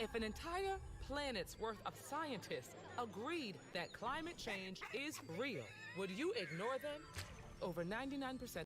If an entire planet's worth of scientists agreed that climate change is real, would you ignore them? Over 99%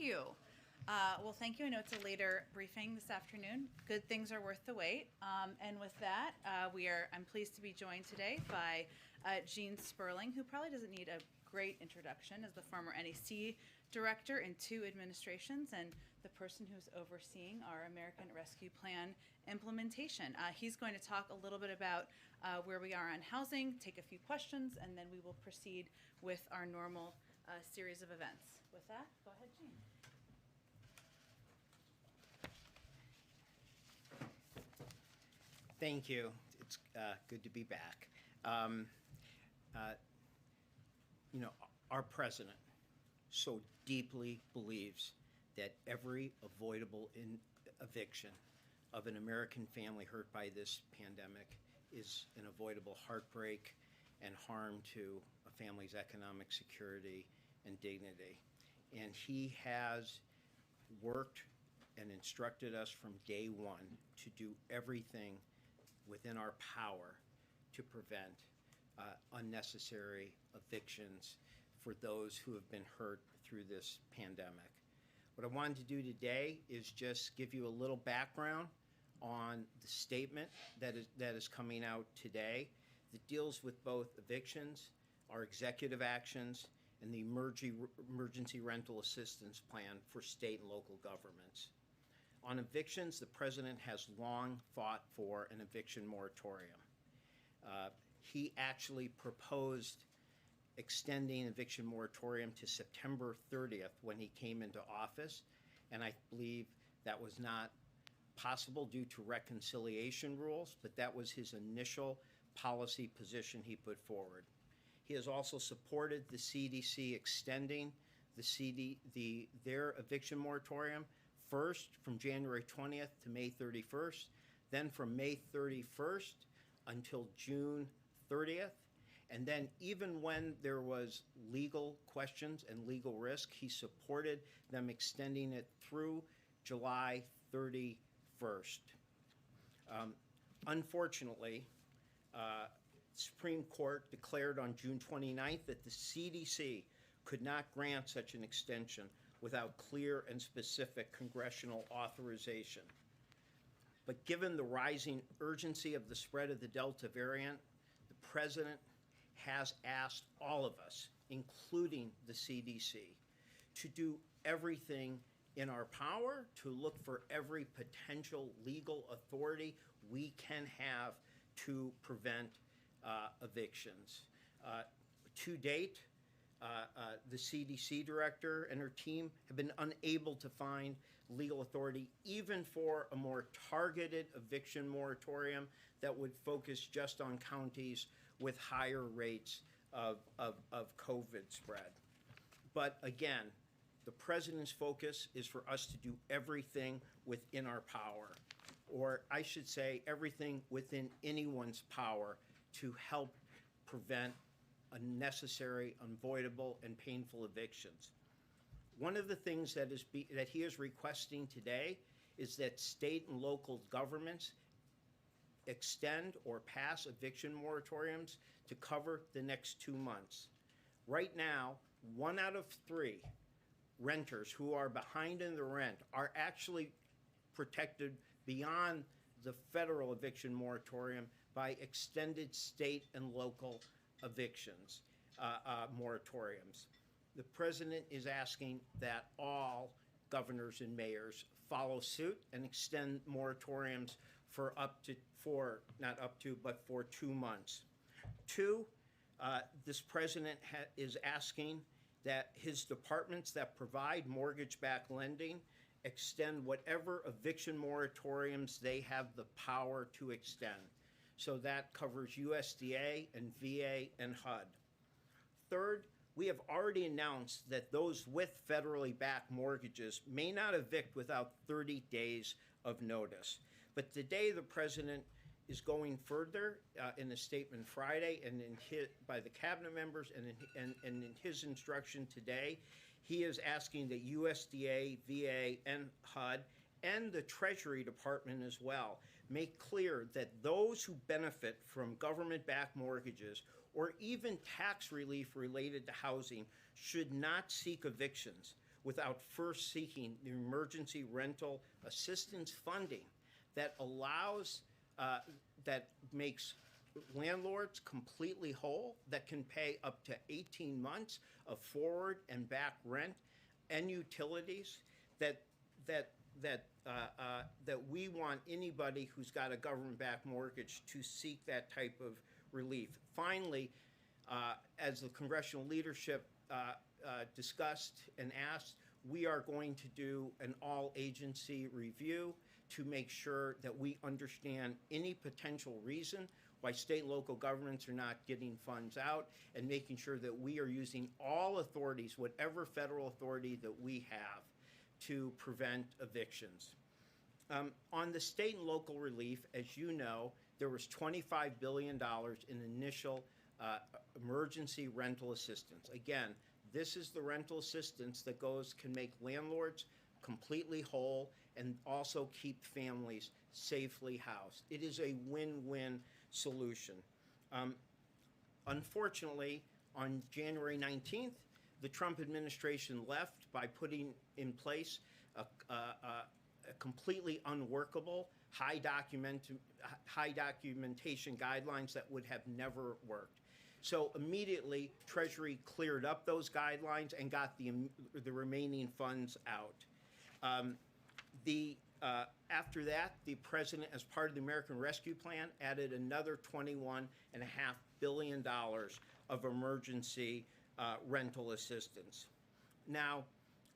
you. Well, thank you. I know it's a later briefing this afternoon. Good things are worth the wait. And with that, I'm pleased to be joined today by Jen Psaki, who probably doesn't need a great introduction as the former NEC director in 2 administrations and the person who's overseeing our American Rescue Plan implementation. He's going to talk a little bit about where we are on housing, take a few questions, and then we will proceed with our normal series of events. With that, go ahead, Jen. Thank you. It's good to be back. Our president so deeply believes that every avoidable eviction of an American family hurt by this pandemic is an avoidable heartbreak and harm to a family's economic security and dignity. And he has worked and instructed us from day one to do everything within our power to prevent unnecessary evictions for those who have been hurt through this pandemic. What I wanted to do today is just give you a little background on the statement that is coming out today that deals with both evictions, our executive actions, and the emergency rental assistance plan for state and local governments. On evictions, the president has long fought for an eviction moratorium. He actually proposed extending eviction moratorium to September 30th when he came into office, and I believe that was not possible due to reconciliation rules, but that was his initial policy position he put forward. He has also supported the CDC extending their eviction moratorium first from January 20th to May 31st, then from May 31st until June 30th. And then even when there was legal questions and legal risk, he supported them extending it through July 31st. Unfortunately, Supreme Court declared on June 29th that the CDC could not grant such an extension without clear and specific congressional authorization. But given the rising urgency of the spread of the Delta variant, the president has asked all of us, including the CDC, to do everything in our power to look for every potential legal authority we can have to prevent evictions. To date, the CDC director and her team have been unable to find legal authority even for a more targeted eviction moratorium that would focus just on counties with higher rates of COVID spread. But again, the president's focus is for us to do everything within our power, or I should say everything within anyone's power to help prevent unnecessary, unavoidable, and painful evictions. One of the things that he is requesting today is that state and local governments extend or pass eviction moratoriums to cover the next 2 months. Right now, 1 out of 3 renters who are behind in the rent are actually protected beyond the federal eviction moratorium by extended state and local evictions moratoriums. The president is asking that all governors and mayors follow suit and extend moratoriums for for 2 months. 2, this president is asking that his departments that provide mortgage-backed lending extend whatever eviction moratoriums they have the power to extend. So that covers USDA and VA and HUD. Third, we have already announced that those with federally backed mortgages may not evict without 30 days of notice. But today the president is going further in a statement Friday and by the cabinet members and in his instruction today, he is asking that USDA, VA, and HUD and the Treasury Department as well make clear that those who benefit from government-backed mortgages or even tax relief related to housing should not seek evictions. without first seeking the emergency rental assistance funding that allows, that makes landlords completely whole, that can pay up to 18 months of forward and back rent and utilities, that we want anybody who's got a government-backed mortgage to seek that type of relief. Finally, as the congressional leadership discussed and asked, we are going to do an all-agency review to make sure that we understand any potential reason why state and local governments are not getting funds out, and making sure that we are using all authorities, whatever federal authority that we have, to prevent evictions. On the state and local relief, as you know, there was $25 billion in initial emergency rental assistance. Again, this is the rental assistance that can make landlords completely whole and also keep families safely housed. It is a win-win solution. Unfortunately, on January 19th, the Trump administration left by putting in place a completely unworkable, high documentation guidelines that would have never worked. So immediately, Treasury cleared up those guidelines and got the remaining funds out. After that, the president, as part of the American Rescue Plan, added another $21.5 billion of emergency rental assistance. Now,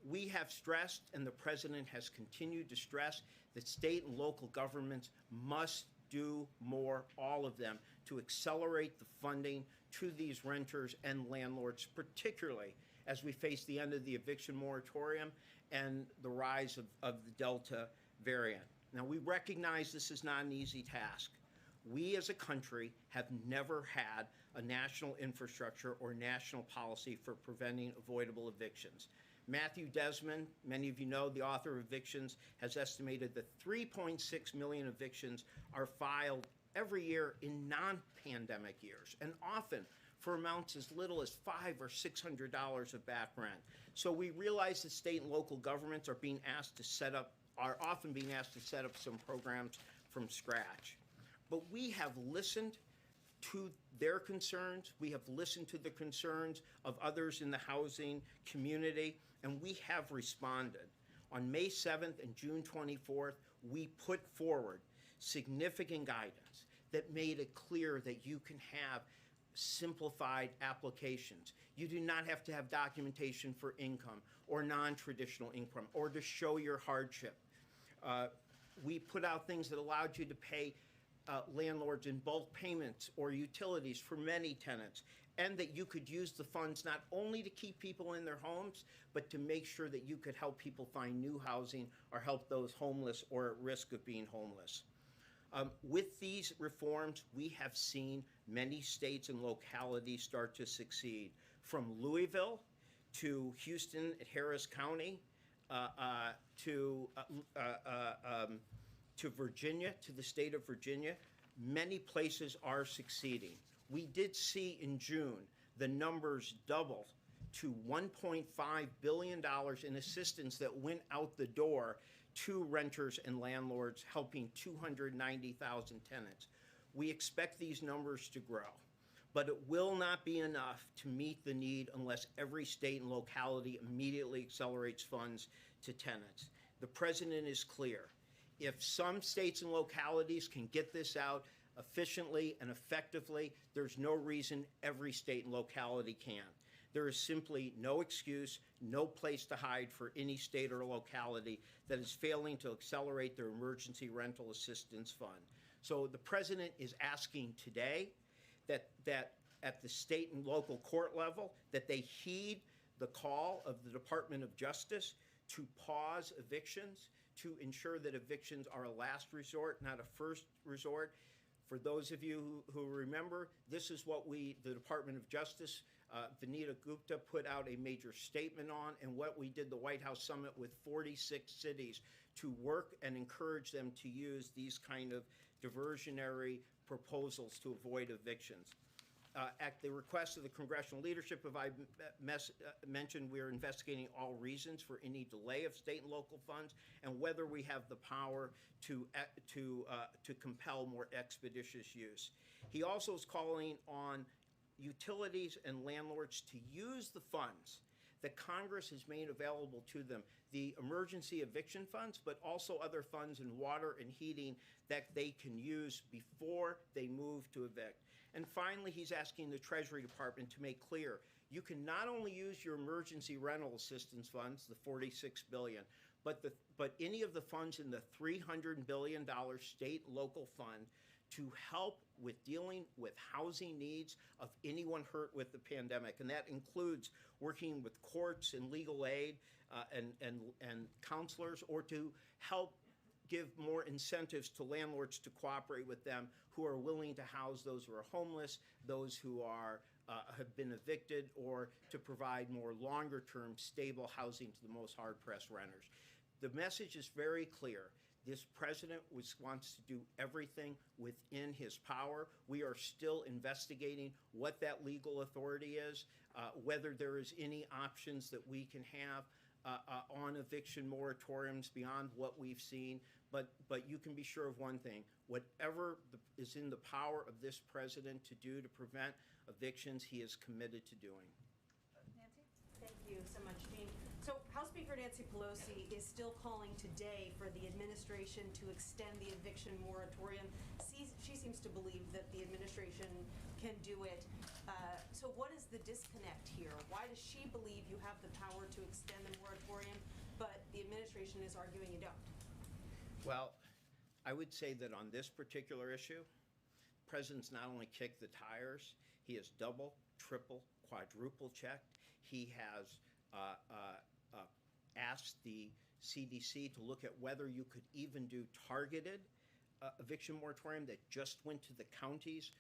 we have stressed, and the president has continued to stress, that state and local governments must do more, all of them, to accelerate the funding to these renters and landlords, particularly as we face the end of the eviction moratorium and the rise of the Delta variant. Now, we recognize this is not an easy task. We as a country have never had a national infrastructure or national policy for preventing avoidable evictions. Matthew Desmond, many of you know, the author of Evictions, has estimated that 3.6 million evictions are filed every year in non-pandemic years, and often for amounts as little as $500 or $600 of back rent. So we realize that state and local governments are often being asked to set up some programs from scratch. But we have listened to their concerns. We have listened to the concerns of others in the housing community, and we have responded. On May 7th and June 24th, we put forward significant guidance that made it clear that you can have simplified applications. You do not have to have documentation for income or non-traditional income or to show your hardship. We put out things that allowed you to pay landlords in bulk payments or utilities for many tenants, and that you could use the funds not only to keep people in their homes, but to make sure that you could help people find new housing or help those homeless or at risk of being homeless. With these reforms, we have seen many states and localities start to succeed, from Louisville to Houston at Harris County, to Virginia, to the state of Virginia. Many places are succeeding. We did see in June the numbers double to $1.5 billion in assistance that went out the door to renters and landlords, helping 290,000 tenants. We expect these numbers to grow, but it will not be enough to meet the need unless every state and locality immediately accelerates funds to tenants. The president is clear. If some states and localities can get this out efficiently and effectively, there's no reason every state and locality can't. There is simply no excuse, no place to hide for any state or locality that is failing to accelerate their emergency rental assistance fund. So the president is asking today that at the state and local court level, that they heed the call of the Department of Justice to pause evictions, to ensure that evictions are a last resort, not a first resort. For those of you who remember, this is what the Department of Justice, Vanita Gupta, put out a major statement on, and what we did the White House Summit with 46 cities to work and encourage them to use these kind of diversionary proposals to avoid evictions. At the request of the congressional leadership, as I mentioned, we are investigating all reasons for any delay of state and local funds and whether we have the power to compel more expeditious use. He also is calling on utilities and landlords to use the funds that Congress has made available to them, the emergency eviction funds, but also other funds in water and heating that they can use before they move to evict. And finally, he's asking the Treasury Department to make clear you can not only use your emergency rental assistance funds, the $46 billion, but any of the funds in the $300 billion state local fund to help with dealing with housing needs of anyone hurt with the pandemic. And that includes working with courts and legal aid and counselors, or to help give more incentives to landlords to cooperate with them who are willing to house those who are homeless, those who are have been evicted, or to provide more longer-term stable housing to the most hard-pressed renters. The message is very clear. This president wants to do everything within his power. We are still investigating what that legal authority is, whether there is any options that we can have on eviction moratoriums beyond what we've seen. But you can be sure of one thing: whatever is in the power of this president to do to prevent evictions, he is committed to doing. Nancy? Thank you so much, Jean. So House Speaker Nancy Pelosi is still calling today for the administration to extend the eviction moratorium. She seems to believe that the administration can do it. So what is the disconnect here? Why does she believe you have the power to extend the moratorium, but the administration is arguing you don't? Well, I would say that on this particular issue, the president's not only kicked the tires, he has double, triple, quadruple checked. He has asked the CDC to look at whether you could even do targeted eviction moratorium that just went to the counties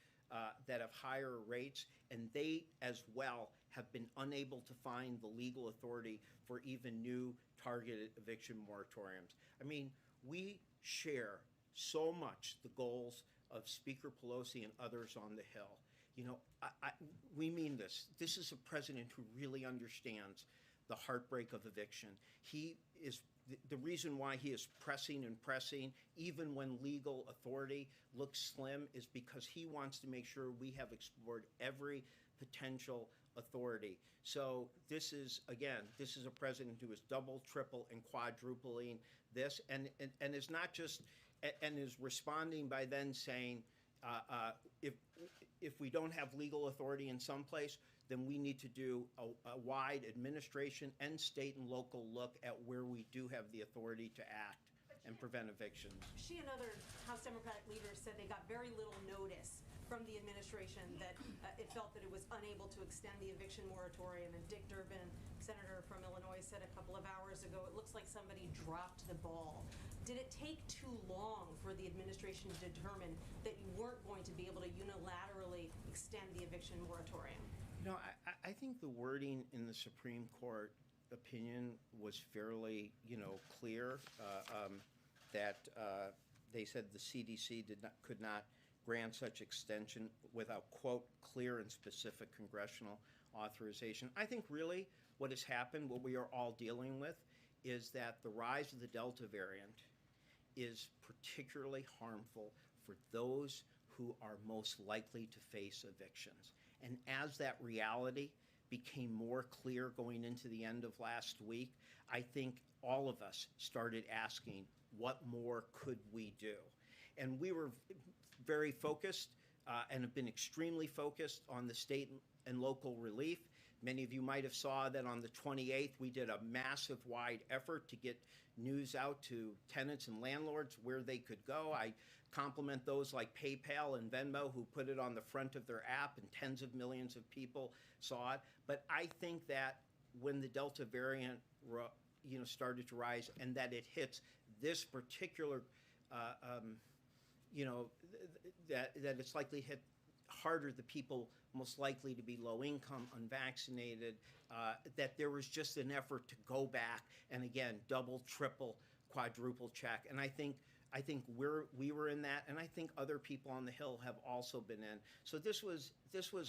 that have higher rates, and they as well have been unable to find the legal authority for even new targeted eviction moratoriums. I mean, we share so much the goals of Speaker Pelosi and others on the Hill. You know, we mean this. This is a president who really understands the heartbreak of eviction. He is the reason why he is pressing and pressing, even when legal authority looks slim, is because he wants to make sure we have explored every potential authority. So this is a president who is double, triple, and quadrupling this, and is not just, and is responding by then saying, if we don't have legal authority in some place, then we need to do a wide administration and state and local look at where we do have the authority to act and prevent evictions. She and other House Democratic leaders said they got very little notice from the administration, that it felt that it was unable to extend the eviction moratorium. And Dick Durbin, Senator from Illinois, said a couple of hours ago, it looks like somebody dropped the ball. Did it take too long for the administration to determine that you weren't going to be able to unilaterally extend the eviction moratorium? You know, I think the wording in the Supreme Court opinion was fairly, clear, that they said the CDC could not grant such extension without, quote, clear and specific congressional authorization. I think really what has happened, what we are all dealing with, is that the rise of the Delta variant is particularly harmful for those who are most likely to face evictions. And as that reality became more clear going into the end of last week, I think all of us started asking, what more could we do? And we were very focused and have been extremely focused on the state and local relief. Many of you might have saw that on the 28th, we did a massive wide effort to get news out to tenants and landlords where they could go. I compliment those like PayPal and Venmo who put it on the front of their app, and tens of millions of people saw it. But I think that when the Delta variant started to rise, and that it hits this particular, that it's likely hit harder the people most likely to be low income, unvaccinated, that there was just an effort to go back and again double, triple, quadruple check. And I think I think we were in that, and I think other people on the Hill have also been in. So this was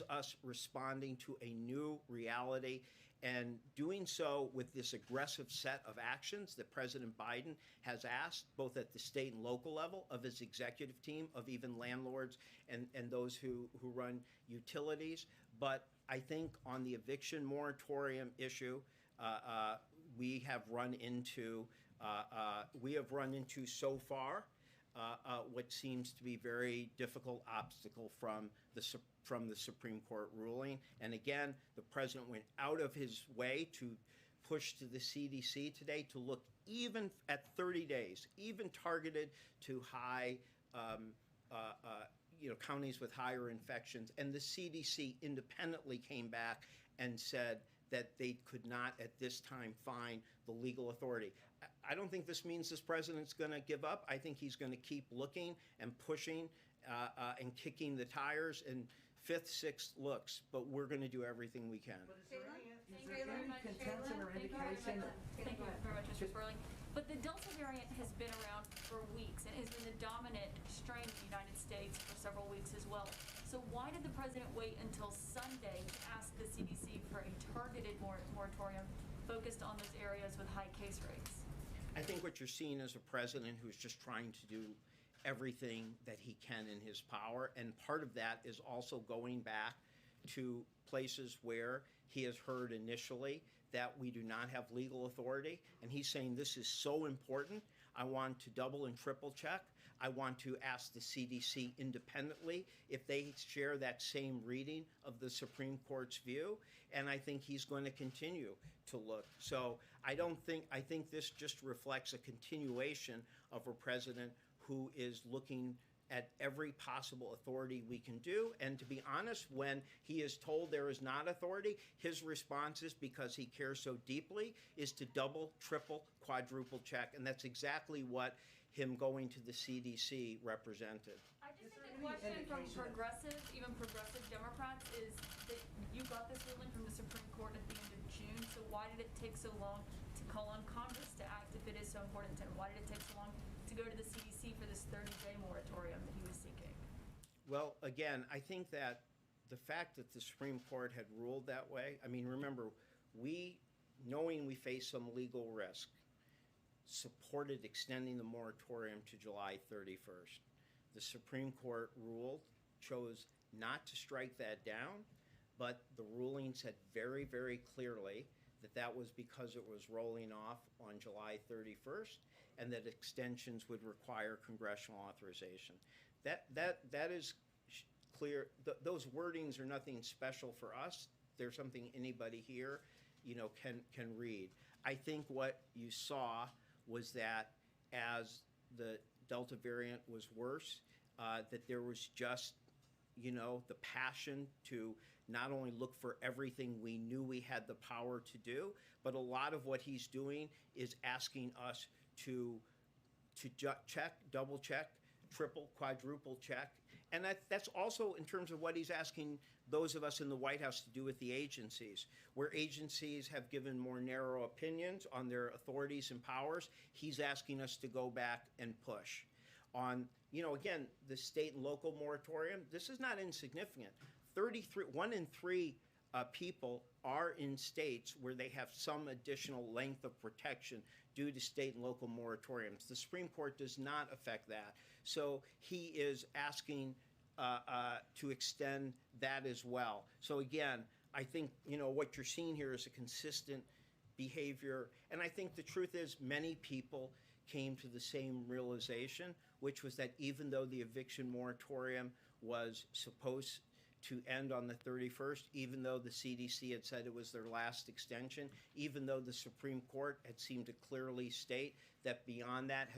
us responding to a new reality, and doing so with this aggressive set of actions that President Biden has asked, both at the state and local level, of his executive team, of even landlords and those who run utilities. But I think on the eviction moratorium issue, we have run into so far what seems to be very difficult obstacle from the Supreme Court ruling. And again, the president went out of his way to push to the CDC today to look even at 30 days, even targeted to high, counties with higher infections. And the CDC independently came back and said that they could not at this time find the legal authority. I don't think this means this president's going to give up. I think he's going to keep looking and pushing and kicking the tires in fifth, sixth looks, but we're going to do everything we can. Is there any contention or indication? Thank you very much, Mr. Sperling. But the Delta variant has been around for weeks and has been the dominant strain in the United States for several weeks as well. So why did the president wait until Sunday to ask the CDC for a targeted moratorium focused on those areas with high case rates? I think what you're seeing is a president who's just trying to do everything that he can in his power, and part of that is also going back to places where he has heard initially that we do not have legal authority, and he's saying this is so important, I want to double and triple check. I want to ask the CDC independently if they share that same reading of the Supreme Court's view, and I think he's going to continue to look. So I think this just reflects a continuation of a president who is looking at every possible authority we can do. And to be honest, when he is told there is not authority, his response is, because he cares so deeply, is to double, triple, quadruple check. And that's exactly what him going to the CDC represented. I just think the question from progressive, even progressive Democrats, is that you got this ruling from the Supreme Court at the end of June, so why did it take so long to call on Congress to act if it is so important to him? Why did it take so long to go to the CDC for this 30-day moratorium that he was seeking? Well, again, I think that the fact that the Supreme Court had ruled that way, I mean, remember, knowing we face some legal risk, supported extending the moratorium to July 31st. The Supreme Court chose not to strike that down, but the ruling said very, very clearly that was because it was rolling off on July 31st, and that extensions would require congressional authorization. That is clear. Those wordings are nothing special for us. They're something anybody here, can read. I think what you saw was that as the Delta variant was worse, that there was just, the passion to not only look for everything we knew we had the power to do, but a lot of what he's doing is asking us to check, double check, triple, quadruple check. And that's also in terms of what he's asking those of us in the White House to do with the agencies. Where agencies have given more narrow opinions on their authorities and powers, he's asking us to go back and push. On, again, the state and local moratorium, this is not insignificant. 1 in 3 people are in states where they have some additional length of protection due to state and local moratoriums. The Supreme Court does not affect that. So he is asking to extend that as well. So again, I think, what you're seeing here is a consistent behavior. And I think the truth is many people came to the same realization, which was that even though the eviction moratorium was supposed to end on the 31st, even though the CDC had said it was their last extension, even though the Supreme Court had seemed to clearly state that beyond that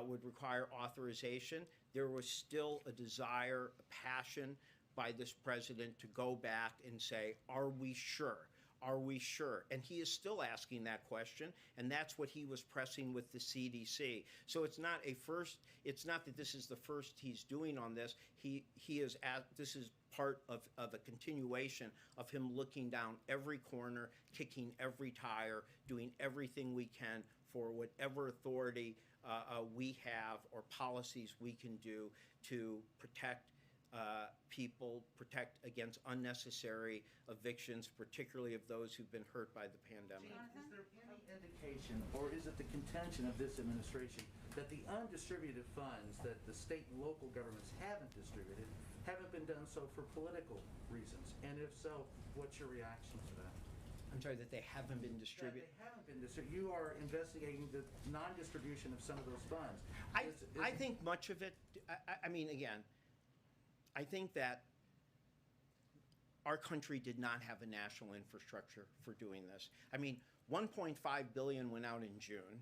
would require authorization, there was still a desire, a passion by this president to go back and say, are we sure? Are we sure? And he is still asking that question, and that's what he was pressing with the CDC. So it's not that this is the first he's doing on this. This is part of a continuation of him looking down every corner, kicking every tire, doing everything we can for whatever authority we have or policies we can do to protect people, protect against unnecessary evictions, particularly of those who've been hurt by the pandemic. Is there any indication, or is it the contention of this administration, that the undistributed funds that the state and local governments haven't distributed haven't been done so for political reasons? And if so, what's your reaction to that? I'm sorry, that they haven't been distributed? That they haven't been distributed. You are investigating the non-distribution of some of those funds. I think much of it, I mean, again, I think that our country did not have a national infrastructure for doing this. I mean, 1.5 billion went out in June.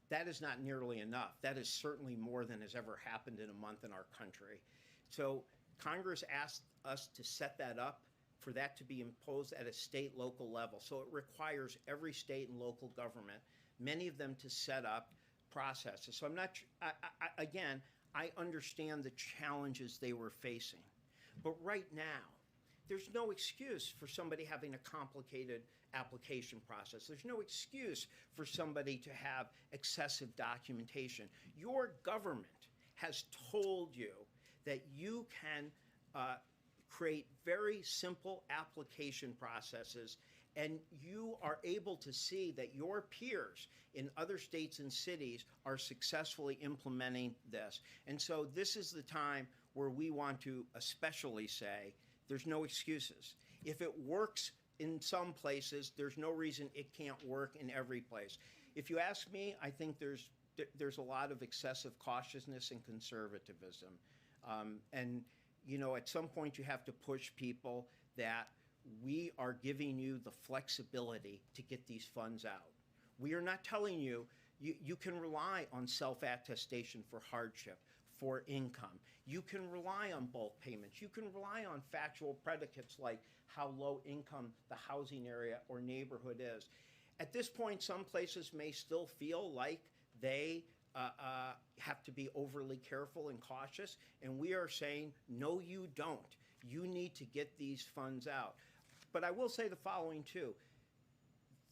That is not nearly enough. That is certainly more than has ever happened in a month in our country. So Congress asked us to set that up, for that to be imposed at a state local level. So it requires every state and local government, many of them, to set up processes. So I'm not, again, I understand the challenges they were facing. But right now, there's no excuse for somebody having a complicated application process. There's no excuse for somebody to have excessive documentation. Your government has told you that you can create very simple application processes, and you are able to see that your peers in other states and cities are successfully implementing this. And so this is the time where we want to especially say there's no excuses. If it works in some places, there's no reason it can't work in every place. If you ask me, I think there's a lot of excessive cautiousness and conservatism. And you know, at some point you have to push people that we are giving you the flexibility to get these funds out. We are not telling you, you can rely on self-attestation for hardship, for income. You can rely on bulk payments. You can rely on factual predicates like how low income the housing area or neighborhood is. At this point, some places may still feel like they have to be overly careful and cautious, and we are saying, no, you don't. You need to get these funds out. But I will say the following too.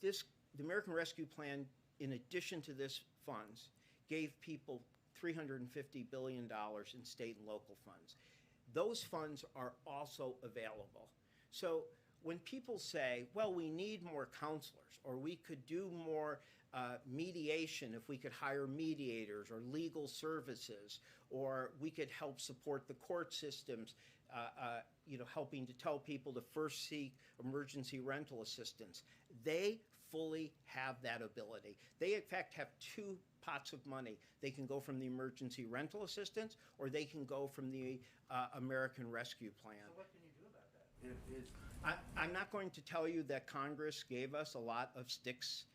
The American Rescue Plan, in addition to this funds, gave people $350 billion in state and local funds. Those funds are also available. So when people say, well, we need more counselors, or we could do more mediation if we could hire mediators or legal services, or we could help support the court systems, you know, helping to tell people to first seek emergency rental assistance. They fully have that ability. They, in fact, have two pots of money. They can go from the emergency rental assistance, or they can go from the American Rescue Plan. So what can you do about that? I'm not going to tell you that Congress gave us a lot of sticks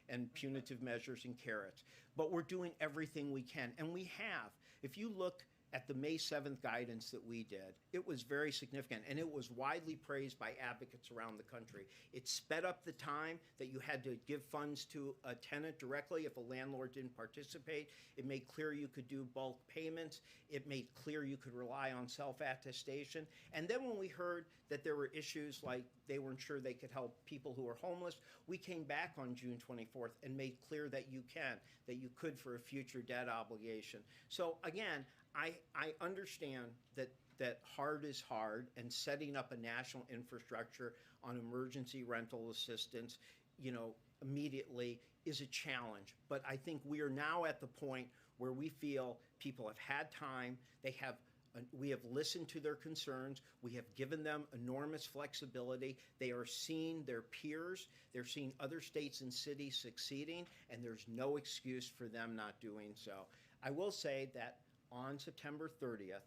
and punitive measures and carrots, but we're doing everything we can, and we have. If you look at the May 7th guidance that we did, it was very significant, and it was widely praised by advocates around the country. It sped up the time that you had to give funds to a tenant directly if a landlord didn't participate. It made clear you could do bulk payments. It made clear you could rely on self-attestation. And then when we heard that there were issues like they weren't sure they could help people who are homeless, we came back on June 24th and made clear that you can, that you could for a future debt obligation. So again, I understand that hard is hard, and setting up a national infrastructure on emergency rental assistance, you know, immediately is a challenge. But I think we are now at the point where we feel people have had time. We have listened to their concerns. We have given them enormous flexibility. They are seeing their peers. They're seeing other states and cities succeeding, and there's no excuse for them not doing so. I will say that on September 30th,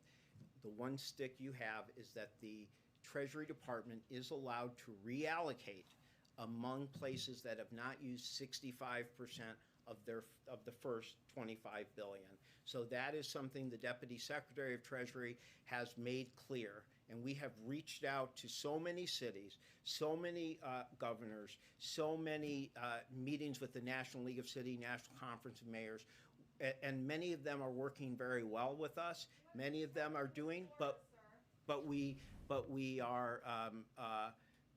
the one stick you have is that the Treasury Department is allowed to reallocate among places that have not used 65% of the first $25 billion. So that is something the Deputy Secretary of Treasury has made clear. And we have reached out to so many cities, so many governors, so many meetings with the National League of City, National Conference of Mayors, and many of them are working very well with us. Many of them are doing, but we are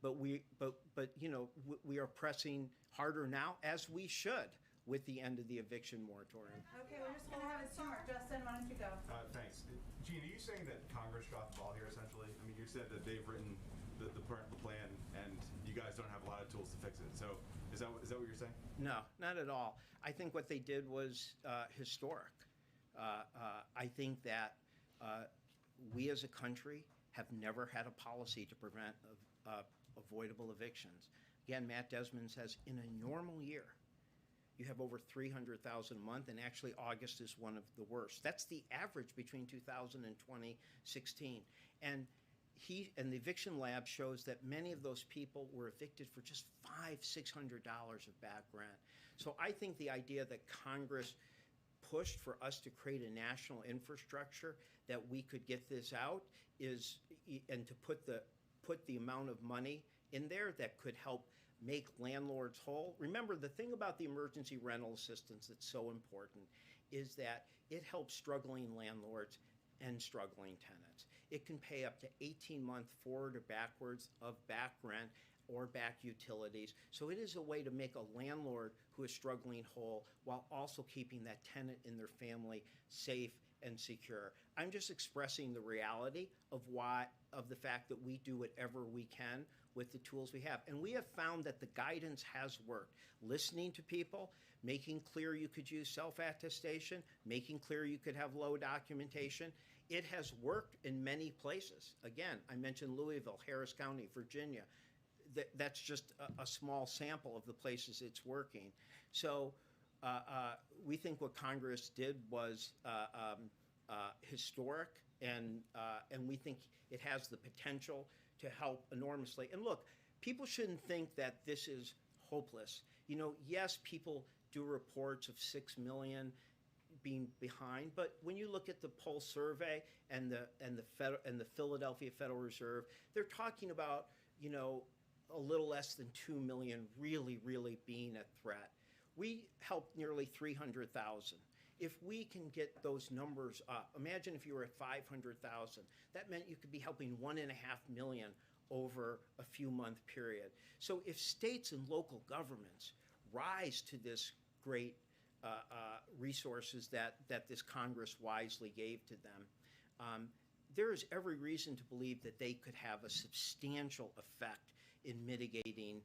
we are pressing harder now, as we should, with the end of the eviction moratorium. Okay, we're just gonna have a summer. Justin, why don't you go? Thanks. Gene, are you saying that Congress dropped the ball here, essentially? I mean, you said that they've written the plan, and you guys don't have a lot of tools to fix it. So is that what you're saying? No, not at all. I think what they did was historic. I think that we as a country have never had a policy to prevent avoidable evictions. Again, Matt Desmond says in a normal year, you have over 300,000 a month, and actually August is one of the worst. That's the average between 2000 and 2016. And the eviction lab shows that many of those people were evicted for just $500-600 of back rent. So I think the idea that Congress pushed for us to create a national infrastructure that we could get this out and to put the amount of money in there that could help make landlords whole. Remember, the thing about the emergency rental assistance that's so important is that it helps struggling landlords and struggling tenants. It can pay up to 18-month forward or backwards of back rent or back utilities. So it is a way to make a landlord who is struggling whole while also keeping that tenant and their family safe and secure. I'm just expressing the reality of the fact that we do whatever we can with the tools we have. And we have found that the guidance has worked. Listening to people, making clear you could use self-attestation, making clear you could have low documentation. It has worked in many places. Again, I mentioned Louisville, Harris County, Virginia. That's just a small sample of the places it's working. So we think what Congress did was historic, and we think it has the potential to help enormously. And look, people shouldn't think that this is hopeless. Yes, people do reports of 6 million being behind, but when you look at the Pulse survey and the Philadelphia Federal Reserve, they're talking about a little less than 2 million really being a threat. We helped nearly 300,000. If we can get those numbers up, imagine if you were at 500,000. That meant you could be helping 1.5 million over a few month period. So if states and local governments rise to this great resources that this Congress wisely gave to them, there is every reason to believe that they could have a substantial effect in mitigating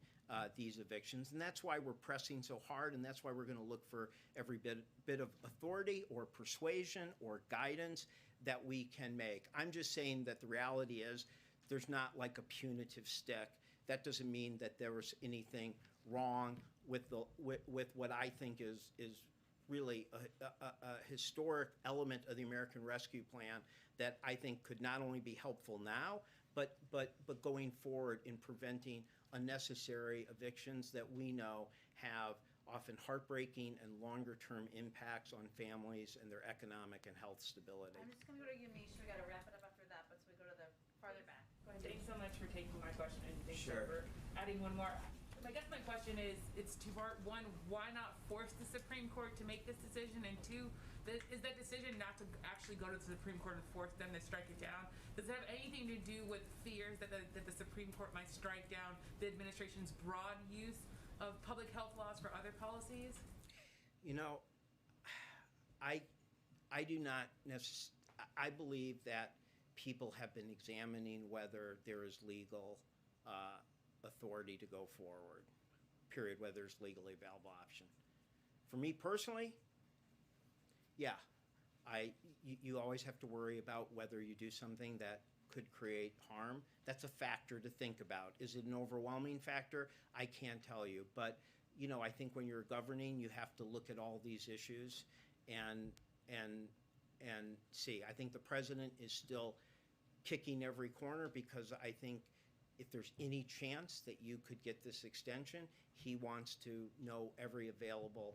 these evictions. And that's why we're pressing so hard, and that's why we're going to look for every bit of authority or persuasion or guidance that we can make. I'm just saying that the reality is there's not like a punitive stick. That doesn't mean that there was anything wrong with what I think is really a historic element of the American Rescue Plan that I think could not only be helpful now, but going forward in preventing unnecessary evictions that we know have often heartbreaking and longer-term impacts on families and their economic and health stability. I'm just going to go to Yamiche. We got to wrap it up after that, but so we go to the farther back. Go ahead. Thanks so much for taking my question, and thanks Sure. for adding one more. I guess my question is, it's two-part. One, why not force the Supreme Court to make this decision? And two, is that decision not to actually go to the Supreme Court and force them to strike it down? Does it have anything to do with fears that the Supreme Court might strike down the administration's broad use of public health laws for other policies? I do not necessarily. I believe that people have been examining whether there is legal authority to go forward, period, whether there's legally available option. For me personally, yeah, you always have to worry about whether you do something that could create harm. That's a factor to think about. Is it an overwhelming factor? I can't tell you, but I think when you're governing, you have to look at all these issues and see. I think the president is still kicking every corner because I think if there's any chance that you could get this extension, he wants to know every available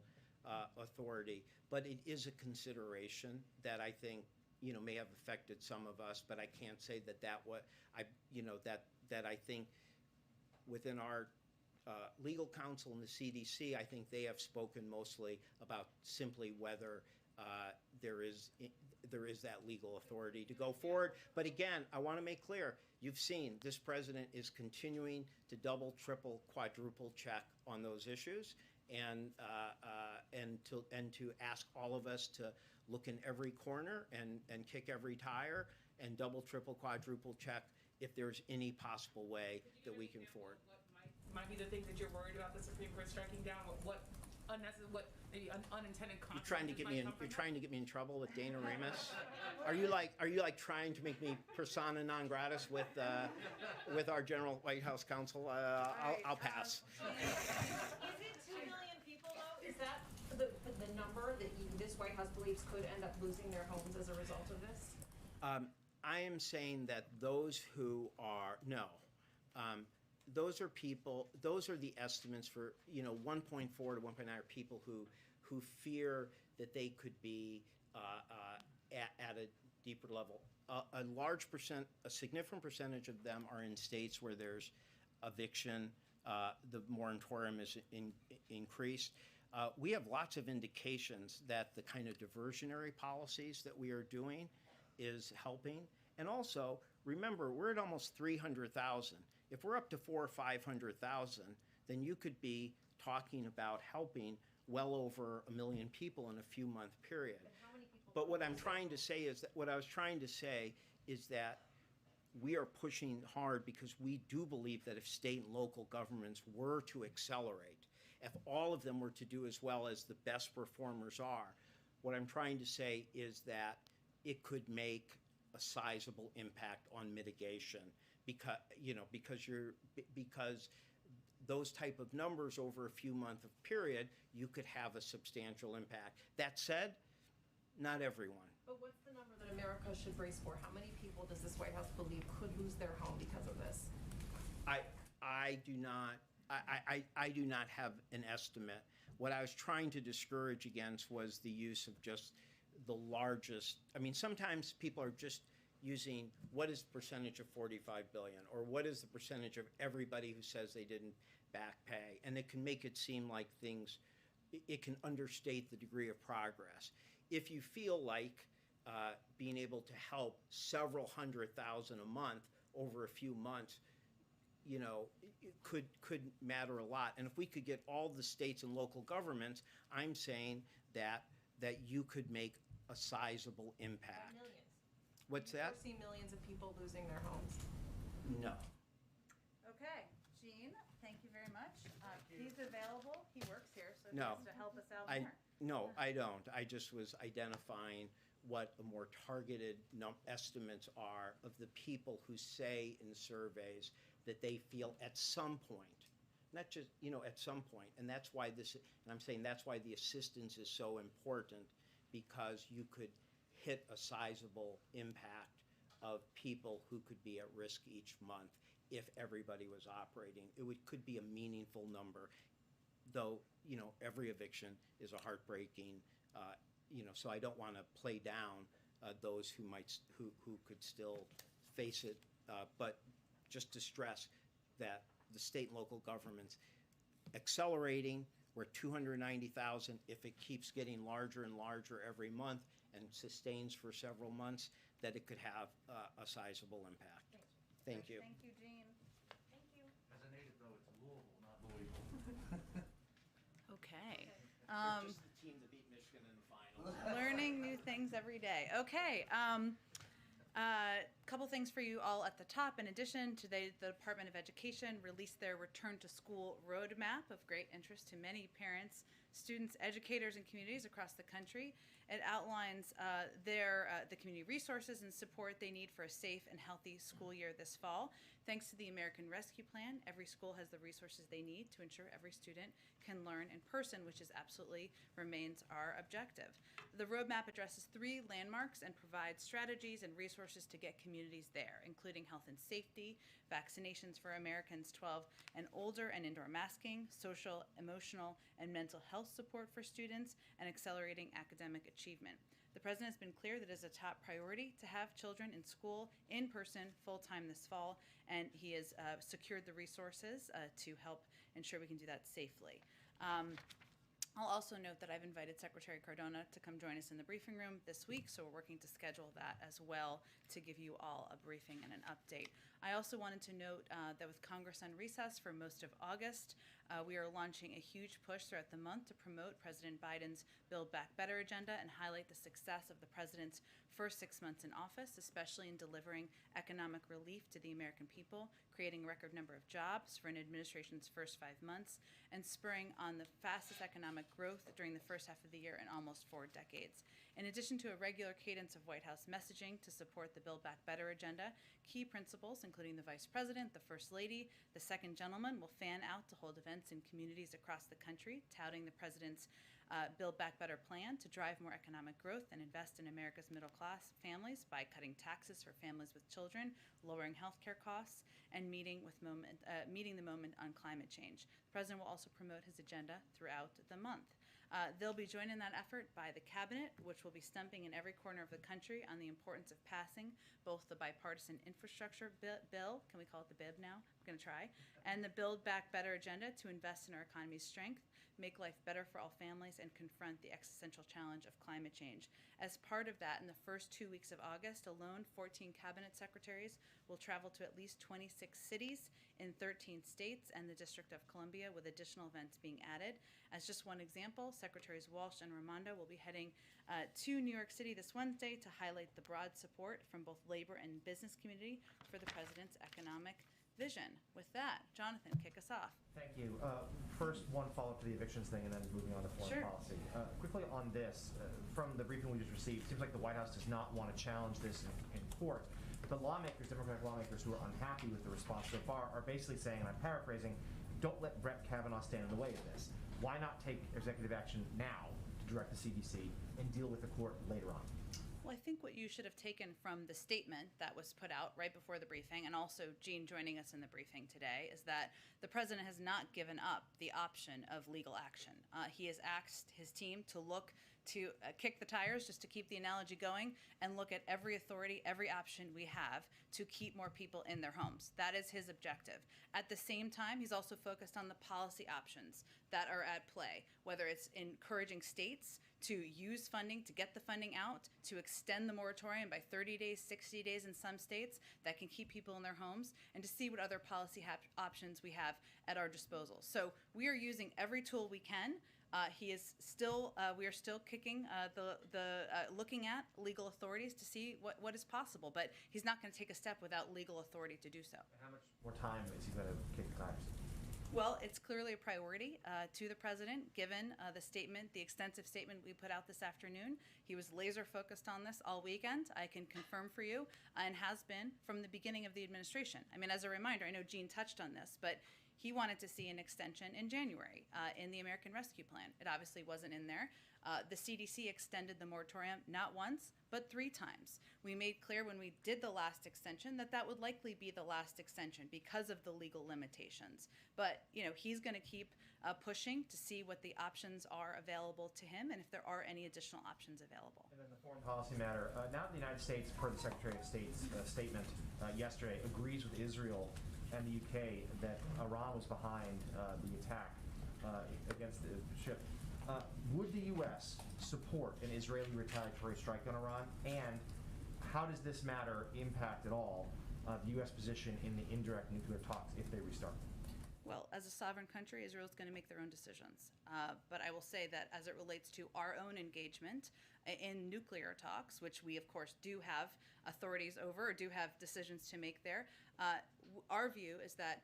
authority. But it is a consideration that I think may have affected some of us. But I can't say that I think within our legal counsel and the CDC, I think they have spoken mostly about simply whether there is there is that legal authority to go forward. But again, I want to make clear, you've seen this president is continuing to double, triple, quadruple check on those issues, and to ask all of us to look in every corner and kick every tire and double, triple, quadruple check if there's any possible way that we can forward. What might be the things that you're worried about the Supreme Court striking down? What maybe unintended consequences? You're trying to get me in trouble with Dana Remus. Are you like trying to make me persona non gratis with our general White House counsel? I'll pass. Is it 2 million people though? Is that the number that this White House believes could end up losing their homes as a result of this? I am saying that those who are those are people. Those are the estimates for 1.4 to 1.9 are people who fear that they could be at a deeper level. A significant percentage of them are in states where there's eviction. The moratorium is increased. We have lots of indications that the kind of diversionary policies that we are doing is helping. And also, remember, we're at almost 300,000. If we're up to 400,000 or 500,000, then you could be talking about helping well over 1 million people in a few month period. But what I'm trying to say is that we are pushing hard because we do believe that if state and local governments were to accelerate, if all of them were to do as well as the best performers are, what I'm trying to say is that it could make a sizable impact on mitigation because those type of numbers over a few month period, you could have a substantial impact. That said, not everyone. But what's the number that America should brace for? How many people does this White House believe could lose their home because of this? I do not have an estimate. What I was trying to discourage against was the use of just the largest. I mean, sometimes people are just using what is the percentage of 45 billion, or what is the percentage of everybody who says they didn't back pay, and it can make it seem like it can understate the degree of progress. If you feel like being able to help several 100,000 a month over a few months, it could matter a lot. And if we could get all the states and local governments, I'm saying that you could make a sizable impact. Millions. What's that? Do you foresee millions of people losing their homes? No. Okay, Gene, thank you very much. He's available. He works here, so he No. has to help us out more. No, I don't. I just was identifying what the more targeted estimates are of the people who say in surveys that they feel at some point, not just, at some point, and that's why that's why the assistance is so important, because you could hit a sizable impact of people who could be at risk each month if everybody was operating. Could be a meaningful number, though, every eviction is a heartbreaking, so I don't want to play down those who could still face it, but just to stress that the state and local governments accelerating. We're at 290,000. If it keeps getting larger and larger every month and sustains for several months, that it could have a sizable impact. Thank you. Thank you, Gene. Thank you. As a native, though, it's Louisville, not Louisville. Okay. Just the team that beat Michigan in the final. Learning new things every day. Okay. Couple things for you all at the top. In addition, today the Department of Education released their Return to School roadmap of great interest to many parents, students, educators, and communities across the country. It outlines the community resources and support they need for a safe and healthy school year this fall. Thanks to the American Rescue Plan, every school has the resources they need to ensure every student can learn in person, which remains our objective. The roadmap addresses 3 landmarks and provides strategies and resources to get communities there, including health and safety, vaccinations for Americans 12 and older and indoor masking, social, emotional, and mental health support for students, and accelerating academic achievement. The president has been clear that it is a top priority to have children in school in person full-time this fall, and he has secured the resources to help ensure we can do that safely. I'll also note that I've invited Secretary Cardona to come join us in the briefing room this week, so we're working to schedule that as well to give you all a briefing and an update. I also wanted to note that with Congress on recess for most of August, we are launching a huge push throughout the month to promote President Biden's Build Back Better agenda and highlight the success of the president's first 6 months in office, especially in delivering economic relief to the American people, creating a record number of jobs for an administration's first 5 months, and spurring on the fastest economic growth during the first half of the year in almost 4 decades. In addition to a regular cadence of White House messaging to support the Build Back Better agenda, key principals, including the Vice President, the First Lady, the Second Gentleman, will fan out to hold events in communities across the country, touting the President's Build Back Better plan to drive more economic growth and invest in America's middle-class families by cutting taxes for families with children, lowering healthcare costs, and meeting the moment on climate change. The President will also promote his agenda throughout the month. They'll be joined in that effort by the Cabinet, which will be stumping in every corner of the country on the importance of passing both the bipartisan infrastructure bill, can we call it the BIB now? I'm going to try, and the Build Back Better agenda to invest in our economy's strength, make life better for all families, and confront the existential challenge of climate change. As part of that, in the first 2 weeks of August alone, 14 cabinet secretaries will travel to at least 26 cities in 13 states and the District of Columbia, with additional events being added. As just one example, Secretaries Walsh and Raimondo will be heading to New York City this Wednesday to highlight the broad support from both labor and business community for the president's economic vision. With that, Jonathan, kick us off. Thank you. First, one follow-up to the evictions thing, and then moving on to foreign Sure. policy. Quickly on this, from the briefing we just received, it seems like the White House does not want to challenge this in court. But lawmakers, Democratic lawmakers who are unhappy with the response so far, are basically saying, and I'm paraphrasing, don't let Brett Kavanaugh stand in the way of this. Why not take executive action now to direct the CDC and deal with the court later on? Well, I think what you should have taken from the statement that was put out right before the briefing, and also Jean joining us in the briefing today, is that the president has not given up the option of legal action. He has asked his team to look to kick the tires, just to keep the analogy going, and look at every authority, every option we have to keep more people in their homes. That is his objective. At the same time, he's also focused on the policy options that are at play, whether it's encouraging states to use funding, to get the funding out, to extend the moratorium by 30 days, 60 days in some states that can keep people in their homes, and to see what other policy options we have at our disposal. So we are using every tool we can. We are still kicking looking at legal authorities to see what is possible, but he's not going to take a step without legal authority to do so. How much more time is he going to kick the tires? Well, it's clearly a priority to the president, given the extensive statement we put out this afternoon. He was laser focused on this all weekend, I can confirm for you, and has been from the beginning of the administration. I mean, as a reminder, I know Jean touched on this, but he wanted to see an extension in January in the American Rescue Plan. It obviously wasn't in there. The CDC extended the moratorium not once, but 3 times. We made clear when we did the last extension that would likely be the last extension because of the legal limitations. But, he's going to keep pushing to see what the options are available to him and if there are any additional options available. And then the foreign policy matter. Now that the United States, per the Secretary of State's statement yesterday, agrees with Israel and the UK that Iran was behind the attack against the ship, would the U.S. support an Israeli retaliatory strike on Iran? And how does this matter impact at all the U.S. position in the indirect nuclear talks if they restart? Well, as a sovereign country, Israel is going to make their own decisions. But I will say that as it relates to our own engagement in nuclear talks, which we, of course, do have authorities over or do have decisions to make there, our view is that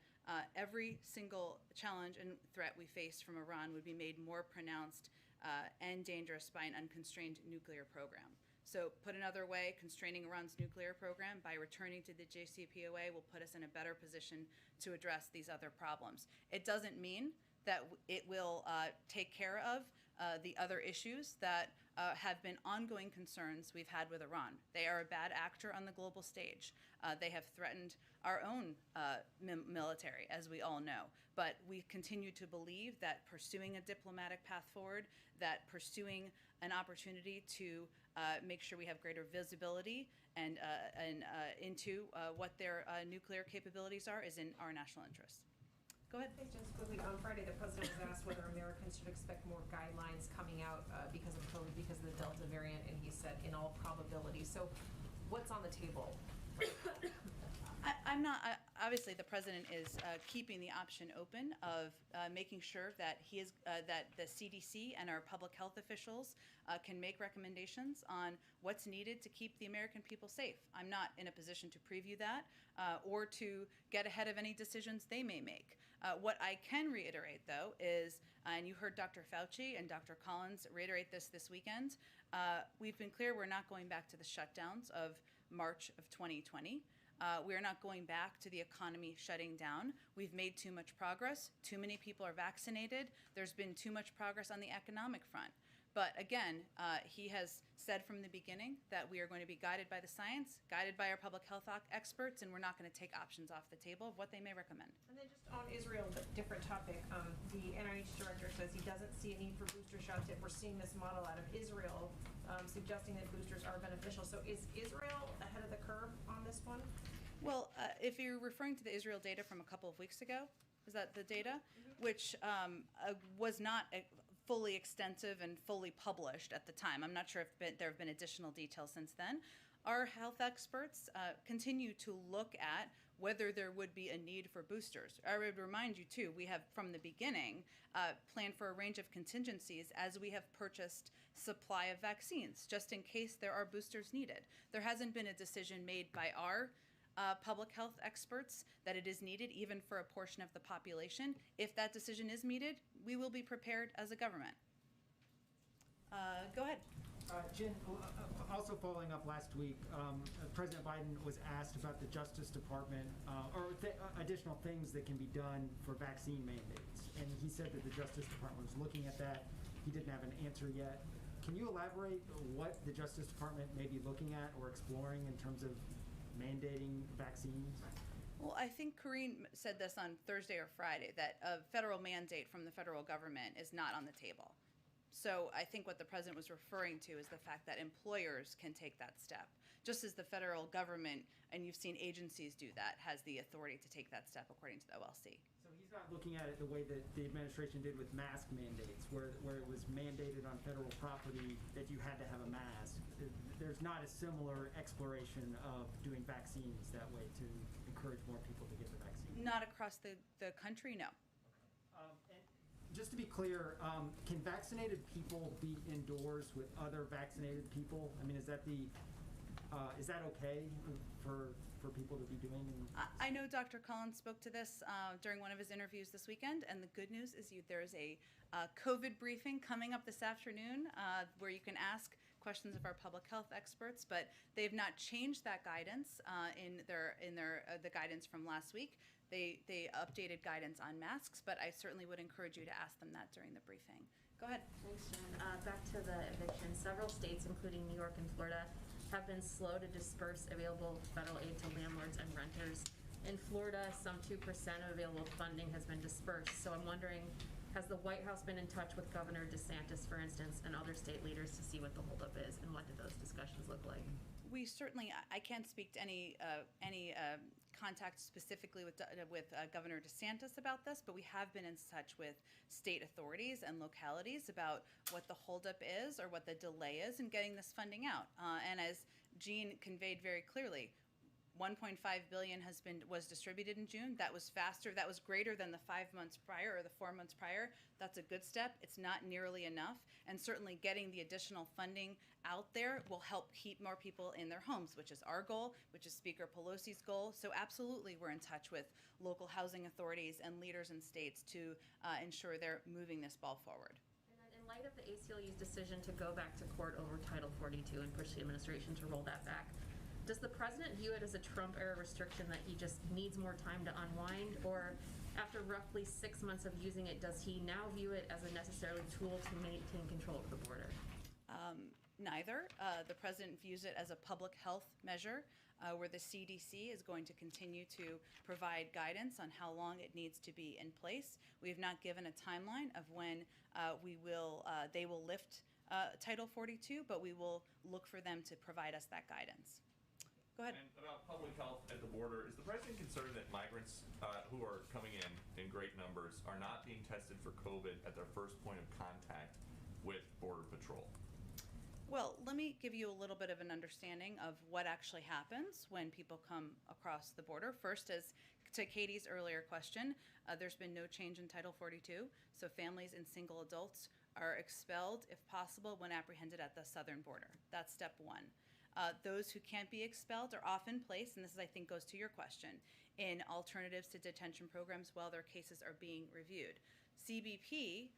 every single challenge and threat we face from Iran would be made more pronounced and dangerous by an unconstrained nuclear program. So put another way, constraining Iran's nuclear program by returning to the JCPOA will put us in a better position to address these other problems. It doesn't mean that it will take care of the other issues that have been ongoing concerns we've had with Iran. They are a bad actor on the global stage. They have threatened our own military, as we all know. But we continue to believe that pursuing a diplomatic path forward, that pursuing an opportunity to make sure we have greater visibility and into what their nuclear capabilities are is in our national interest. Go ahead. Thanks, just quickly. On Friday, the president was asked whether Americans should expect more guidelines coming out because of COVID, because of the Delta variant, and he said in all probability. So what's on the table? I'm not, obviously, the president is keeping the option open of making sure that that the CDC and our public health officials can make recommendations on what's needed to keep the American people safe. I'm not in a position to preview that or to get ahead of any decisions they may make. What I can reiterate, though, is, and you heard Dr. Fauci and Dr. Collins reiterate this weekend, we've been clear we're not going back to the shutdowns of March of 2020. We are not going back to the economy shutting down. We've made too much progress. Too many people are vaccinated. There's been too much progress on the economic front. But again, he has said from the beginning that we are going to be guided by the science, guided by our public health experts, and we're not going to take options off the table of what they may recommend. And then just on Israel, but different topic, the NIH director says he doesn't see a need for booster shots if we're seeing this model out of Israel, suggesting that boosters are beneficial. So is Israel ahead of the curve on this one? Well, if you're referring to the Israel data from a couple of weeks ago, is that the data? Which was not fully extensive and fully published at the time. I'm not sure if there have been additional details since then. Our health experts continue to look at whether there would be a need for boosters. I would remind you, too, we have, from the beginning, planned for a range of contingencies as we have purchased supply of vaccines, just in case there are boosters needed. There hasn't been a decision made by our public health experts that it is needed even for a portion of the population. If that decision is needed, we will be prepared as a government. Go ahead. Jen, also following up last week, President Biden was asked about the Justice Department additional things that can be done for vaccine mandates. And he said that the Justice Department was looking at that. He didn't have an answer yet. Can you elaborate what the Justice Department may be looking at or exploring in terms of mandating vaccines? Well, I think Karine said this on Thursday or Friday, that a federal mandate from the federal government is not on the table. So I think what the president was referring to is the fact that employers can take that step, just as the federal government, and you've seen agencies do that, has the authority to take that step according to the OLC. So he's not looking at it the way that the administration did with mask mandates, where it was mandated on federal property that you had to have a mask. There's not a similar exploration of doing vaccines that way to encourage more people to get the vaccine. Not across the country, no. And just to be clear, can vaccinated people be indoors with other vaccinated people? I mean, is that okay for people to be doing? I know Dr. Collins spoke to this during one of his interviews this weekend, and the good news is there is a COVID briefing coming up this afternoon where you can ask questions of our public health experts, but they've not changed that guidance in the guidance from last week. They updated guidance on masks, but I certainly would encourage you to ask them that during the briefing. Go ahead. Thanks, Jen. Back to the eviction. Several states, including New York and Florida, have been slow to disperse available federal aid to landlords and renters. In Florida, some 2% of available funding has been dispersed. So I'm wondering, has the White House been in touch with Governor DeSantis, for instance, and other state leaders to see what the holdup is, and what did those discussions look like? We certainly, I can't speak to any contact specifically with Governor DeSantis about this, but we have been in touch with state authorities and localities about what the holdup is or what the delay is in getting this funding out. And as Jean conveyed very clearly, $1.5 billion was distributed in June. That was faster. That was greater than the 5 months prior or the 4 months prior. That's a good step. It's not nearly enough. And certainly getting the additional funding out there will help keep more people in their homes, which is our goal, which is Speaker Pelosi's goal. So absolutely, we're in touch with local housing authorities and leaders in states to ensure they're moving this ball forward. And then in light of the ACLU's decision to go back to court over Title 42 and push the administration to roll that back, does the president view it as a Trump-era restriction that he just needs more time to unwind? Or after roughly 6 months of using it, does he now view it as a necessary tool to maintain control of the border? Neither. The president views it as a public health measure where the CDC is going to continue to provide guidance on how long it needs to be in place. We have not given a timeline of when they will lift Title 42, but we will look for them to provide us that guidance. Go ahead. And about public health at the border, is the president concerned concerned that migrants who are coming in great numbers are not being tested for COVID at their first point of contact with Border Patrol? Well, let me give you a little bit of an understanding of what actually happens when people come across the border. First, as to Katie's earlier question, there's been no change in Title 42, so families and single adults are expelled, if possible, when apprehended at the southern border. That's step one. Those who can't be expelled are often placed, and this is, I think, goes to your question, in alternatives to detention programs while their cases are being reviewed. CBP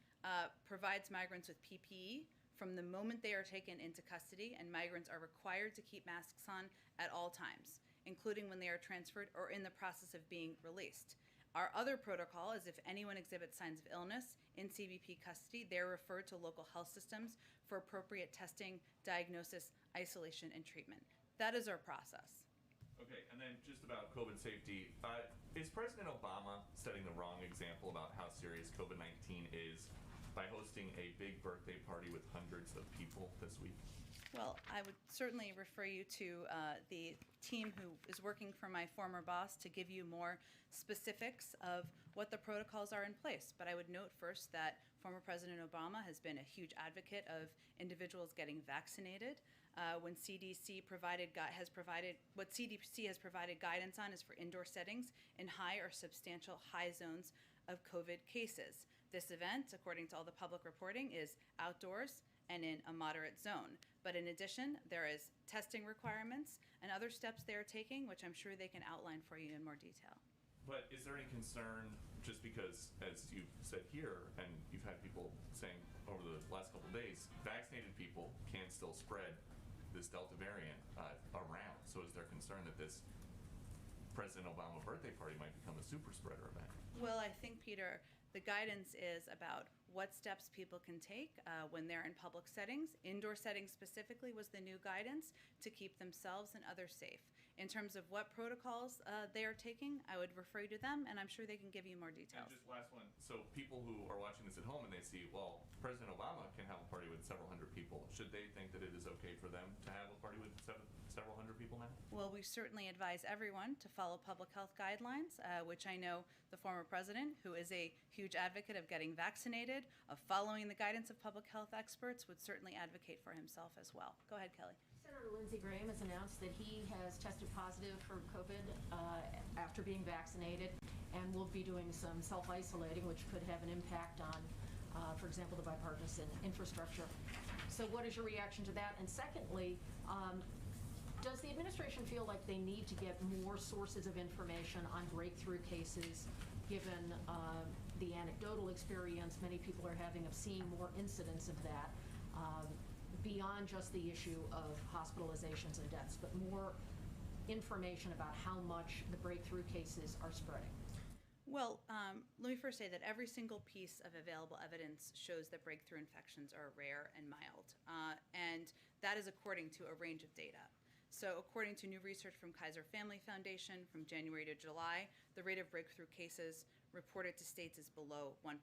provides migrants with PPE from the moment they are taken into custody, and migrants are required to keep masks on at all times, including when they are transferred or in the process of being released. Our other protocol is if anyone exhibits signs of illness in CBP custody, they're referred to local health systems for appropriate testing, diagnosis, isolation, and treatment. That is our process. Okay, and then just about COVID safety, is President Obama setting the wrong example about how serious COVID-19 is by hosting a big birthday party with hundreds of people this week? Well, I would certainly refer you to the team who is working for my former boss to give you more specifics of what the protocols are in place. But I would note first that former President Obama has been a huge advocate of individuals getting vaccinated. When CDC has provided guidance on is for indoor settings in high or substantial high zones of COVID cases. This event, according to all the public reporting, is outdoors and in a moderate zone. But in addition, there is testing requirements and other steps they are taking, which I'm sure they can outline for you in more detail. But is there any concern, just because, as you've said here, and you've had people saying over the last couple of days, vaccinated people can still spread this Delta variant around. So is there concern that this President Obama birthday party might become a super spreader event? Well, I think, Peter, the guidance is about what steps people can take when they're in public settings. Indoor settings specifically was the new guidance to keep themselves and others safe. In terms of what protocols they are taking, I would refer you to them, and I'm sure they can give you more details. And just last one, so people who are watching this at home and they see, well, President Obama can have a party with several hundred people, should they think that it is okay for them to have a party with several hundred people now? Well, we certainly advise everyone to follow public health guidelines, which I know the former president, who is a huge advocate of getting vaccinated, of following the guidance of public health experts, would certainly advocate for himself as well. Go ahead, Kelly. Senator Lindsey Graham has announced that he has tested positive for COVID after being vaccinated and will be doing some self-isolating, which could have an impact on, for example, the bipartisan infrastructure. So what is your reaction to that? And secondly, does the administration feel like they need to get more sources of information on breakthrough cases, given the anecdotal experience many people are having of seeing more incidents of that, beyond just the issue of hospitalizations and deaths, but more information about how much the breakthrough cases are spreading? Well, let me first say that every single piece of available evidence shows that breakthrough infections are rare and mild, and that is according to a range of data. So according to new research from Kaiser Family Foundation from January to July, the rate of breakthrough cases reported to states is below 1%.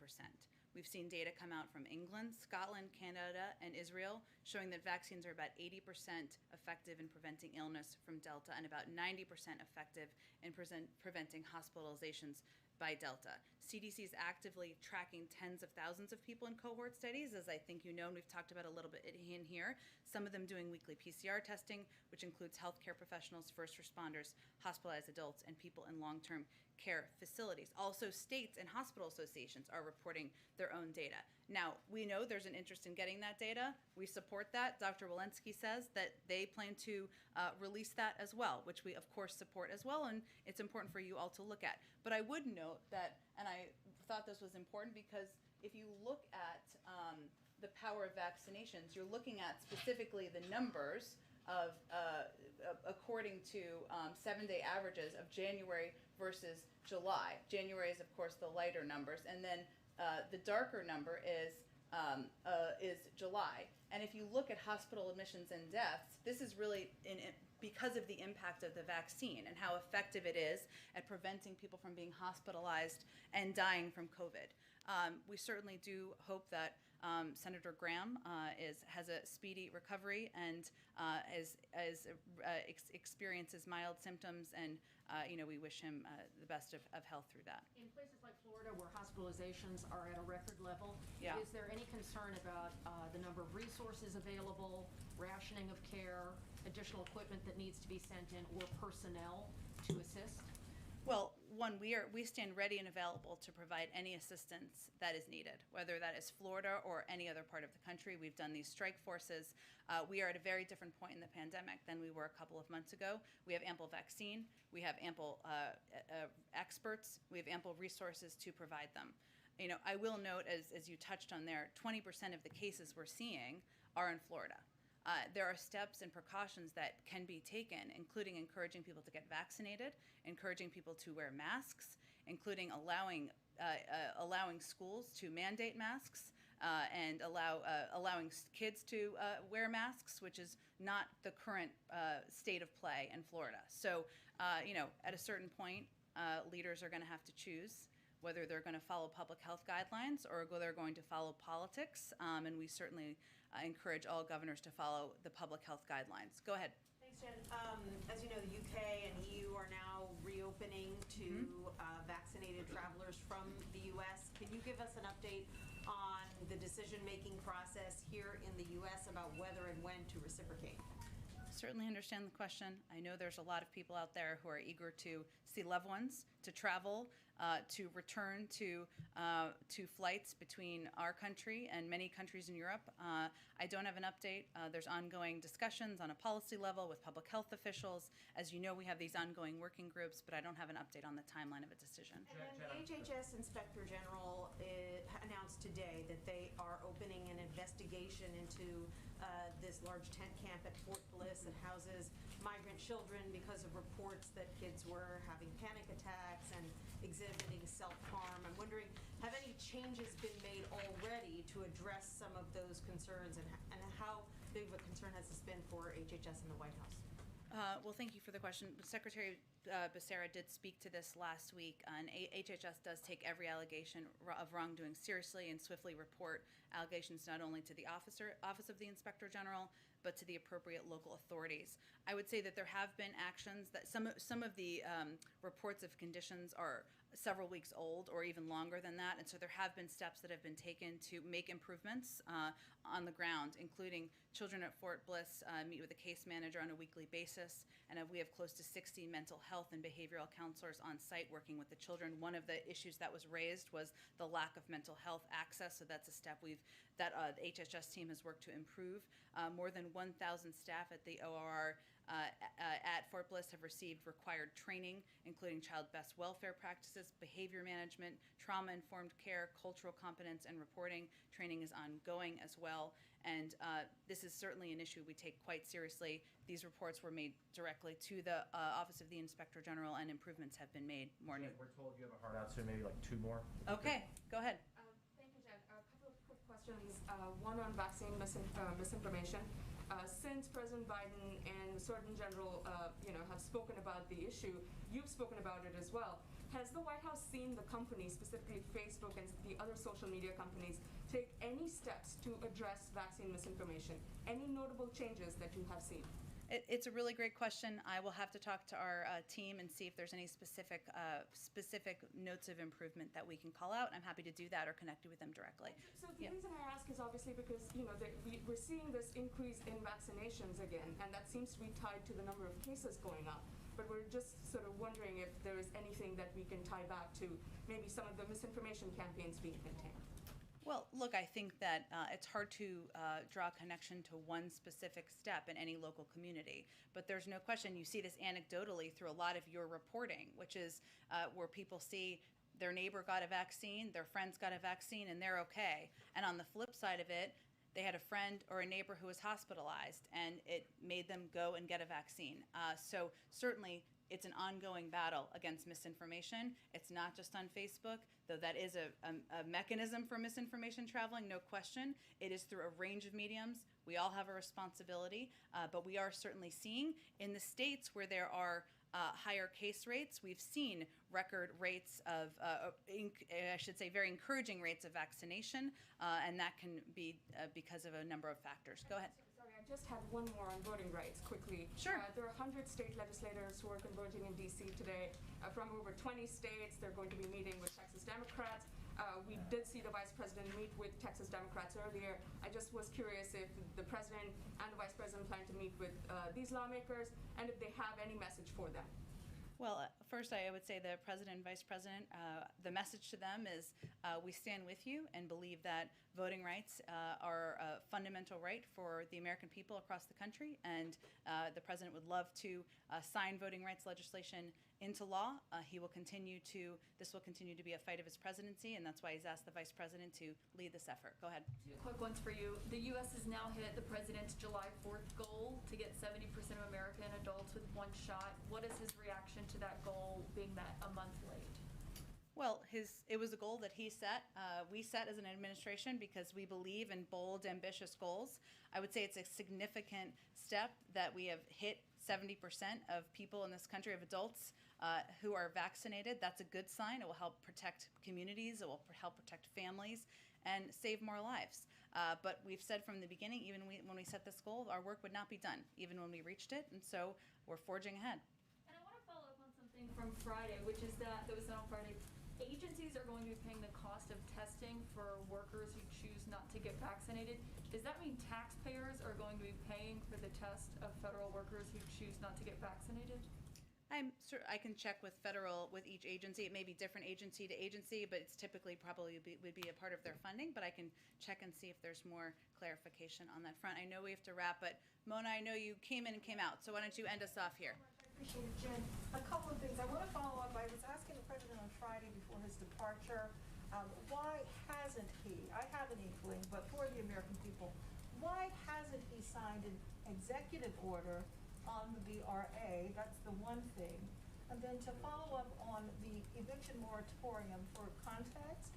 We've seen data come out from England, Scotland, Canada, and Israel showing that vaccines are about 80% effective in preventing illness from Delta and about 90% effective in preventing hospitalizations by Delta. CDC is actively tracking tens of thousands of people in cohort studies, as I think you know, and we've talked about a little bit in here. Some of them doing weekly PCR testing, which includes healthcare professionals, first responders, hospitalized adults, and people in long-term care facilities. Also, states and hospital associations are reporting their own data. Now, we know there's an interest in getting that data. We support that. Dr. Walensky says that they plan to release that as well, which we, of course, support as well, and it's important for you all to look at. But I would note that, and I thought this was important because if you look at the power of vaccinations, you're looking at specifically the numbers of, according to 7-day averages of January versus July. January is, of course, the lighter numbers, and then the darker number is July. And if you look at hospital admissions and deaths, this is really because of the impact of the vaccine and how effective it is at preventing people from being hospitalized and dying from COVID. We certainly do hope that Senator Graham has a speedy recovery and experiences mild symptoms, and we wish him the best of health through that. In places like Florida, where hospitalizations are at a record level, Yeah. is there any concern about the number of resources available, rationing of care, additional equipment that needs to be sent in, or personnel to assist? Well, one, we stand ready and available to provide any assistance that is needed, whether that is Florida or any other part of the country. We've done these strike forces. We are at a very different point in the pandemic than we were a couple of months ago. We have ample vaccine. We have ample experts. We have ample resources to provide them. I will note, as you touched on there, 20% of the cases we're seeing are in Florida. There are steps and precautions that can be taken, including encouraging people to get vaccinated, encouraging people to wear masks, including allowing schools to mandate masks, and allowing kids to wear masks, which is not the current state of play in Florida. So, at a certain point, leaders are going to have to choose whether they're going to follow public health guidelines or they're going to follow politics, and we certainly encourage all governors to follow the public health guidelines. Go ahead. Thanks, Jen. As you know, the UK and EU are now reopening to vaccinated travelers from the US. Can you give us an update on the decision-making process here in the US about whether and when to reciprocate? Certainly understand the question. I know there's a lot of people out there who are eager to see loved ones, to travel, to return to flights between our country and many countries in Europe. I don't have an update. There's ongoing discussions on a policy level with public health officials. As you know, we have these ongoing working groups, but I don't have an update on the timeline of a decision. And then the HHS Inspector General announced today that they are opening an investigation into this large tent camp at Fort Bliss that houses migrant children because of reports that kids were having panic attacks and exhibiting self-harm. I'm wondering, have any changes been made already to address some of those concerns, and how big of a concern has this been for HHS and the White House? Well, thank you for the question. Secretary Becerra did speak to this last week, and HHS does take every allegation of wrongdoing seriously and swiftly report allegations not only to the Office of the Inspector General, but to the appropriate local authorities. I would say that there have been actions that some of the reports of conditions are several weeks old or even longer than that, and so there have been steps that have been taken to make improvements on the ground, including children at Fort Bliss meet with a case manager on a weekly basis, and we have close to 60 mental health and behavioral counselors on site working with the children. One of the issues that was raised was the lack of mental health access, so that's a step the HHS team has worked to improve. More than 1,000 staff at the OR at Fort Bliss have received required training, including child best welfare practices, behavior management, trauma-informed care, cultural competence, and reporting. Training is ongoing as well, and this is certainly an issue we take quite seriously. These reports were made directly to the Office of the Inspector General, and improvements have been made. We're told you have a hard out, so maybe like two more. Okay, go ahead. Thank you, Jen. A couple of quick questions. One on vaccine misinformation. Since President Biden and the Surgeon General, have spoken about the issue, you've spoken about it as well. Has the White House seen the companies, specifically Facebook and the other social media companies, take any steps to address vaccine misinformation? Any notable changes that you have seen? It's a really great question. I will have to talk to our team and see if there's any specific notes of improvement that we can call out. I'm happy to do that or connect you with them directly. So the reason I ask is obviously because we're seeing this increase in vaccinations again, and that seems to be tied to the number of cases going up. But we're just sort of wondering if there is anything that we can tie back to maybe some of the misinformation campaigns being contained. Well, look, I think that it's hard to draw a connection to one specific step in any local community. But there's no question, you see this anecdotally through a lot of your reporting, which is where people see their neighbor got a vaccine, their friends got a vaccine, and they're okay. And on the flip side of it, they had a friend or a neighbor who was hospitalized, and it made them go and get a vaccine. So certainly, it's an ongoing battle against misinformation. It's not just on Facebook, though that is a mechanism for misinformation traveling, no question. It is through a range of mediums. We all have a responsibility, but we are certainly seeing in the states where there are higher case rates. We've seen record rates of, I should say, very encouraging rates of vaccination, and that can be because of a number of factors. Go ahead. Sorry, I just had one more on voting rights quickly. Sure. There are 100 state legislators who are converging in D.C. today from over 20 states. They're going to be meeting with Texas Democrats. We did see the Vice President meet with Texas Democrats earlier. I just was curious if the President and the Vice President plan to meet with these lawmakers and if they have any message for them. Well, first I would say the President and Vice President, the message to them is we stand with you and believe that voting rights are a fundamental right for the American people across the country, and the President would love to sign voting rights legislation into law. This will continue to be a fight of his presidency, and that's why he's asked the Vice President to lead this effort. Go ahead. Two quick ones for you. The U.S. has now hit the President's July 4th goal to get 70% of American adults with one shot. What is his reaction to that goal being met a month late? Well, it was a goal that he set. We set as an administration because we believe in bold, ambitious goals. I would say it's a significant step that we have hit 70% of people in this country, of adults who are vaccinated. That's a good sign. It will help protect communities. It will help protect families and save more lives. But we've said from the beginning, even when we set this goal, our work would not be done, even when we reached it. And so we're forging ahead. And I want to follow up on something from Friday, which is that was said on Friday. Agencies are going to be paying the cost of testing for workers who choose not to get vaccinated. Does that mean taxpayers are going to be paying for the test of federal workers who choose not to get vaccinated? I'm sure I can check with each agency. It may be different agency to agency, but it's typically would be a part of their funding. But I can check and see if there's more clarification on that front. I know we have to wrap, but Mona, I know you came in and came out, so why don't you end us off here? Appreciate it, Jen. A couple of things. I want to follow up. I was asking the President on Friday before his departure, why hasn't he, I have an inkling, but for the American people, why hasn't he signed an executive order on the VRA? That's the one thing. And then to follow up on the eviction moratorium for context,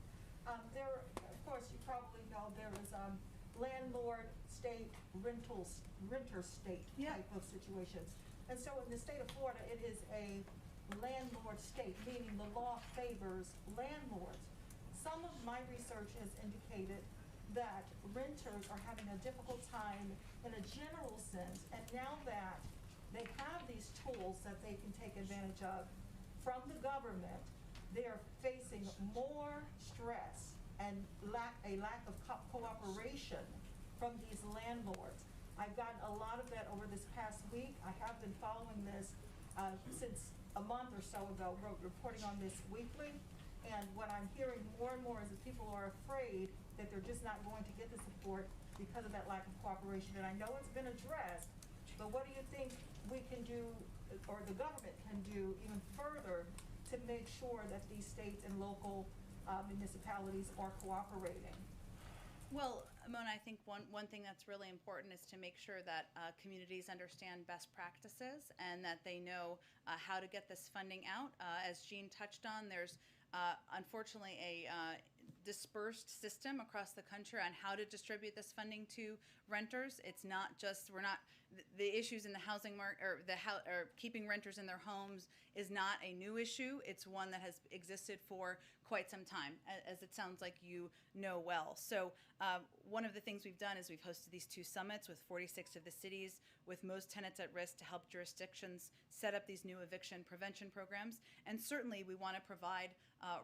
there, of course, you probably know there is landlord state, renter state type of situations. And so in the state of Florida, it is a landlord state, meaning the law favors landlords. Some of my research has indicated that renters are having a difficult time in a general sense, and now that they have these tools that they can take advantage of from the government, they are facing more stress and a lack of cooperation from these landlords. I've gotten a lot of that over this past week. I have been following this since a month or so ago, reporting on this weekly. And what I'm hearing more and more is that people are afraid that they're just not going to get the support because of that lack of cooperation. And I know it's been addressed, but what do you think we can do, or the government can do even further to make sure that these states and local municipalities are cooperating? Well, Mona, I think one thing that's really important is to make sure that communities understand best practices and that they know how to get this funding out. As Jean touched on, there's unfortunately a dispersed system across the country on how to distribute this funding to renters. It's not just, the issues in the housing market or keeping renters in their homes is not a new issue. It's one that has existed for quite some time, as it sounds like you know well. So one of the things we've done is we've hosted these 2 summits with 46 of the cities with most tenants at risk to help jurisdictions set up these new eviction prevention programs. And certainly we want to provide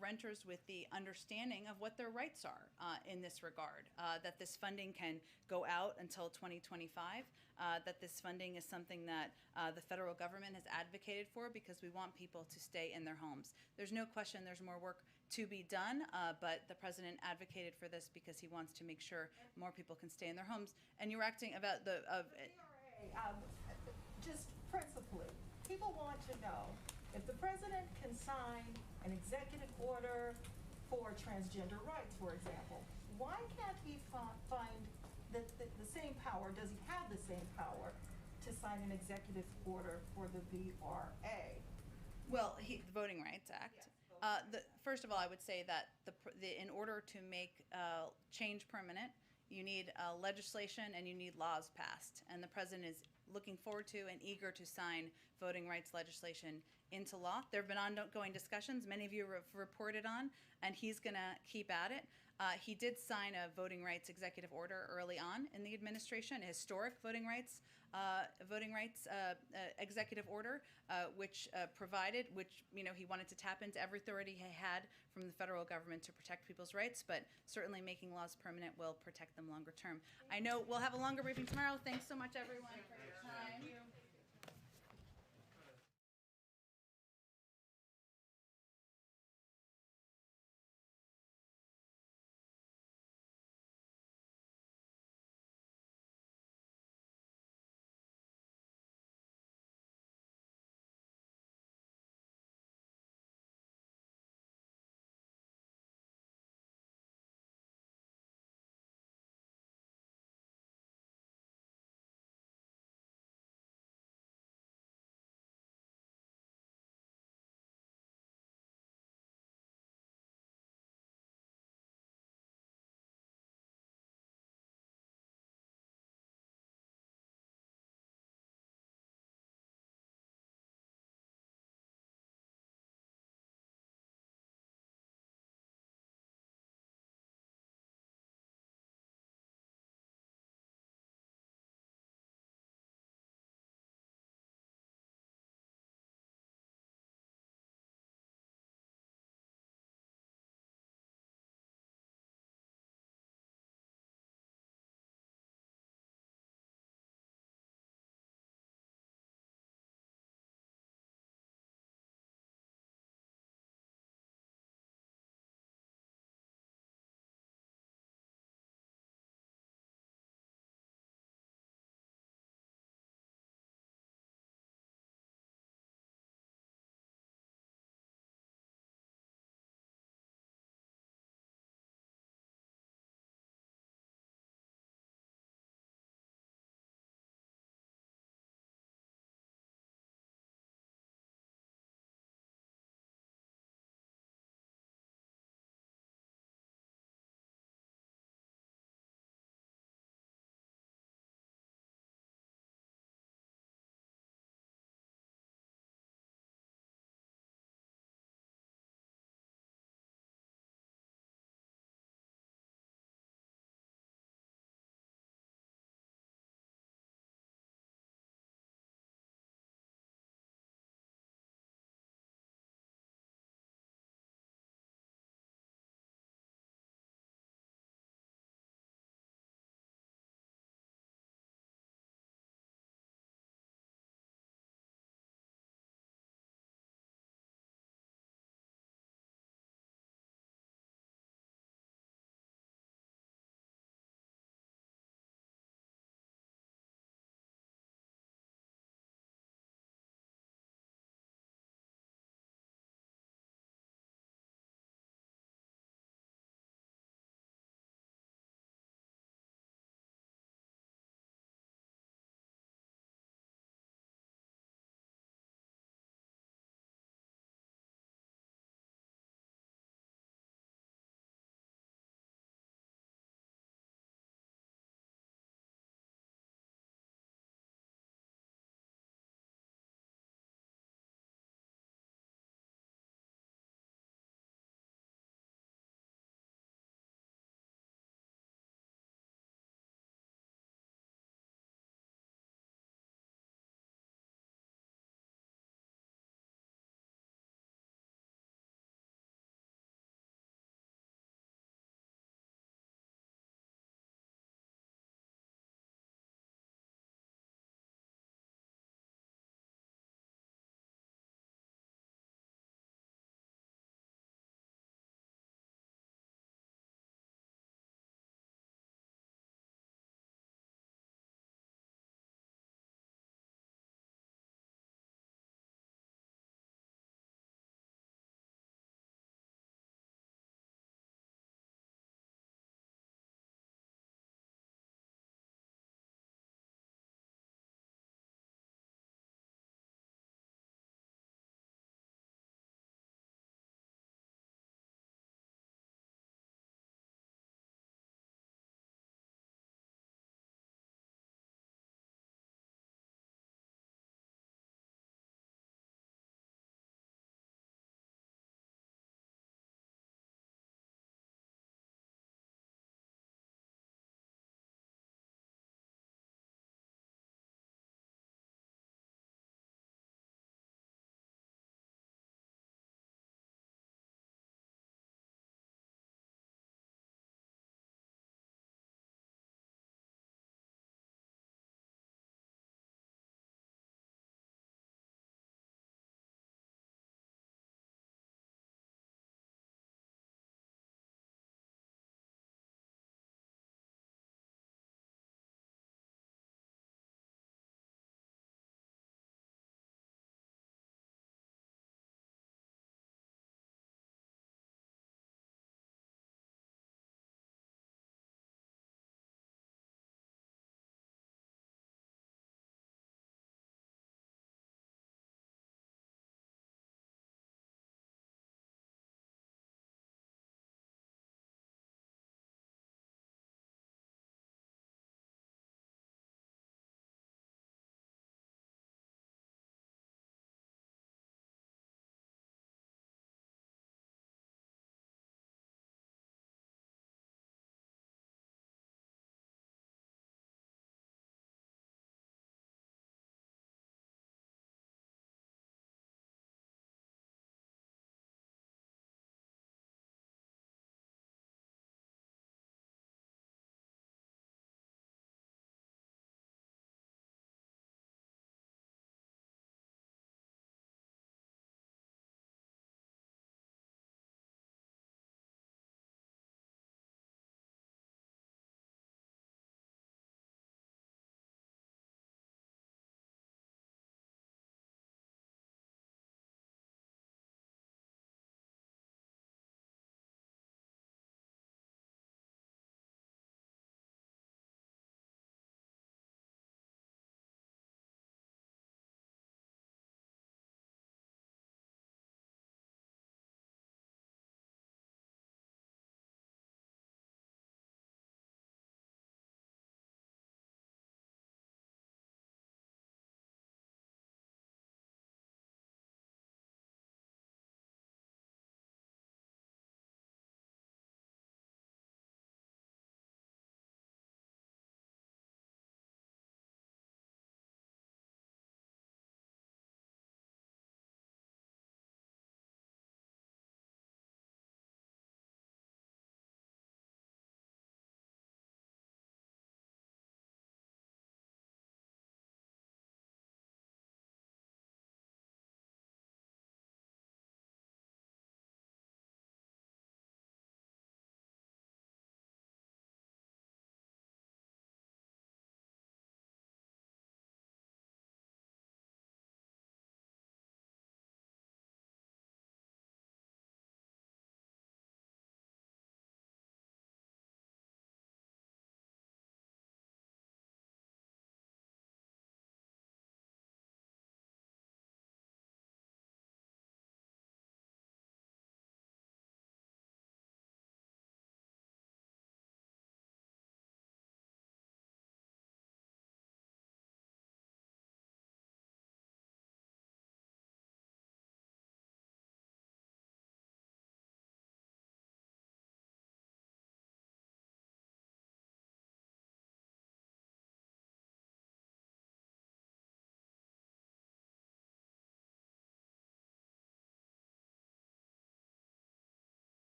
renters with the understanding of what their rights are in this regard, that this funding can go out until 2025, that this funding is something that the federal government has advocated for because we want people to stay in their homes. There's no question there's more work to be done, but the President advocated for this because he wants to make sure more people can stay in their homes. And you were acting about the just principally, people want to know if the President can sign an executive order for transgender rights, for example, why can't he find the same power, does he have the same power to sign an executive order for the VRA? Well, the Voting Rights Act. First of all, I would say that in order to make change permanent, you need legislation and you need laws passed. And the President is looking forward to and eager to sign voting rights legislation into law. There have been ongoing discussions, many of you have reported on, and he's going to keep at it. He did sign a voting rights executive order early on in the administration, a historic voting rights executive order, which he wanted to tap into every authority he had from the federal government to protect people's rights, but certainly making laws permanent will protect them longer term. I know we'll have a longer briefing tomorrow. Thanks so much, everyone.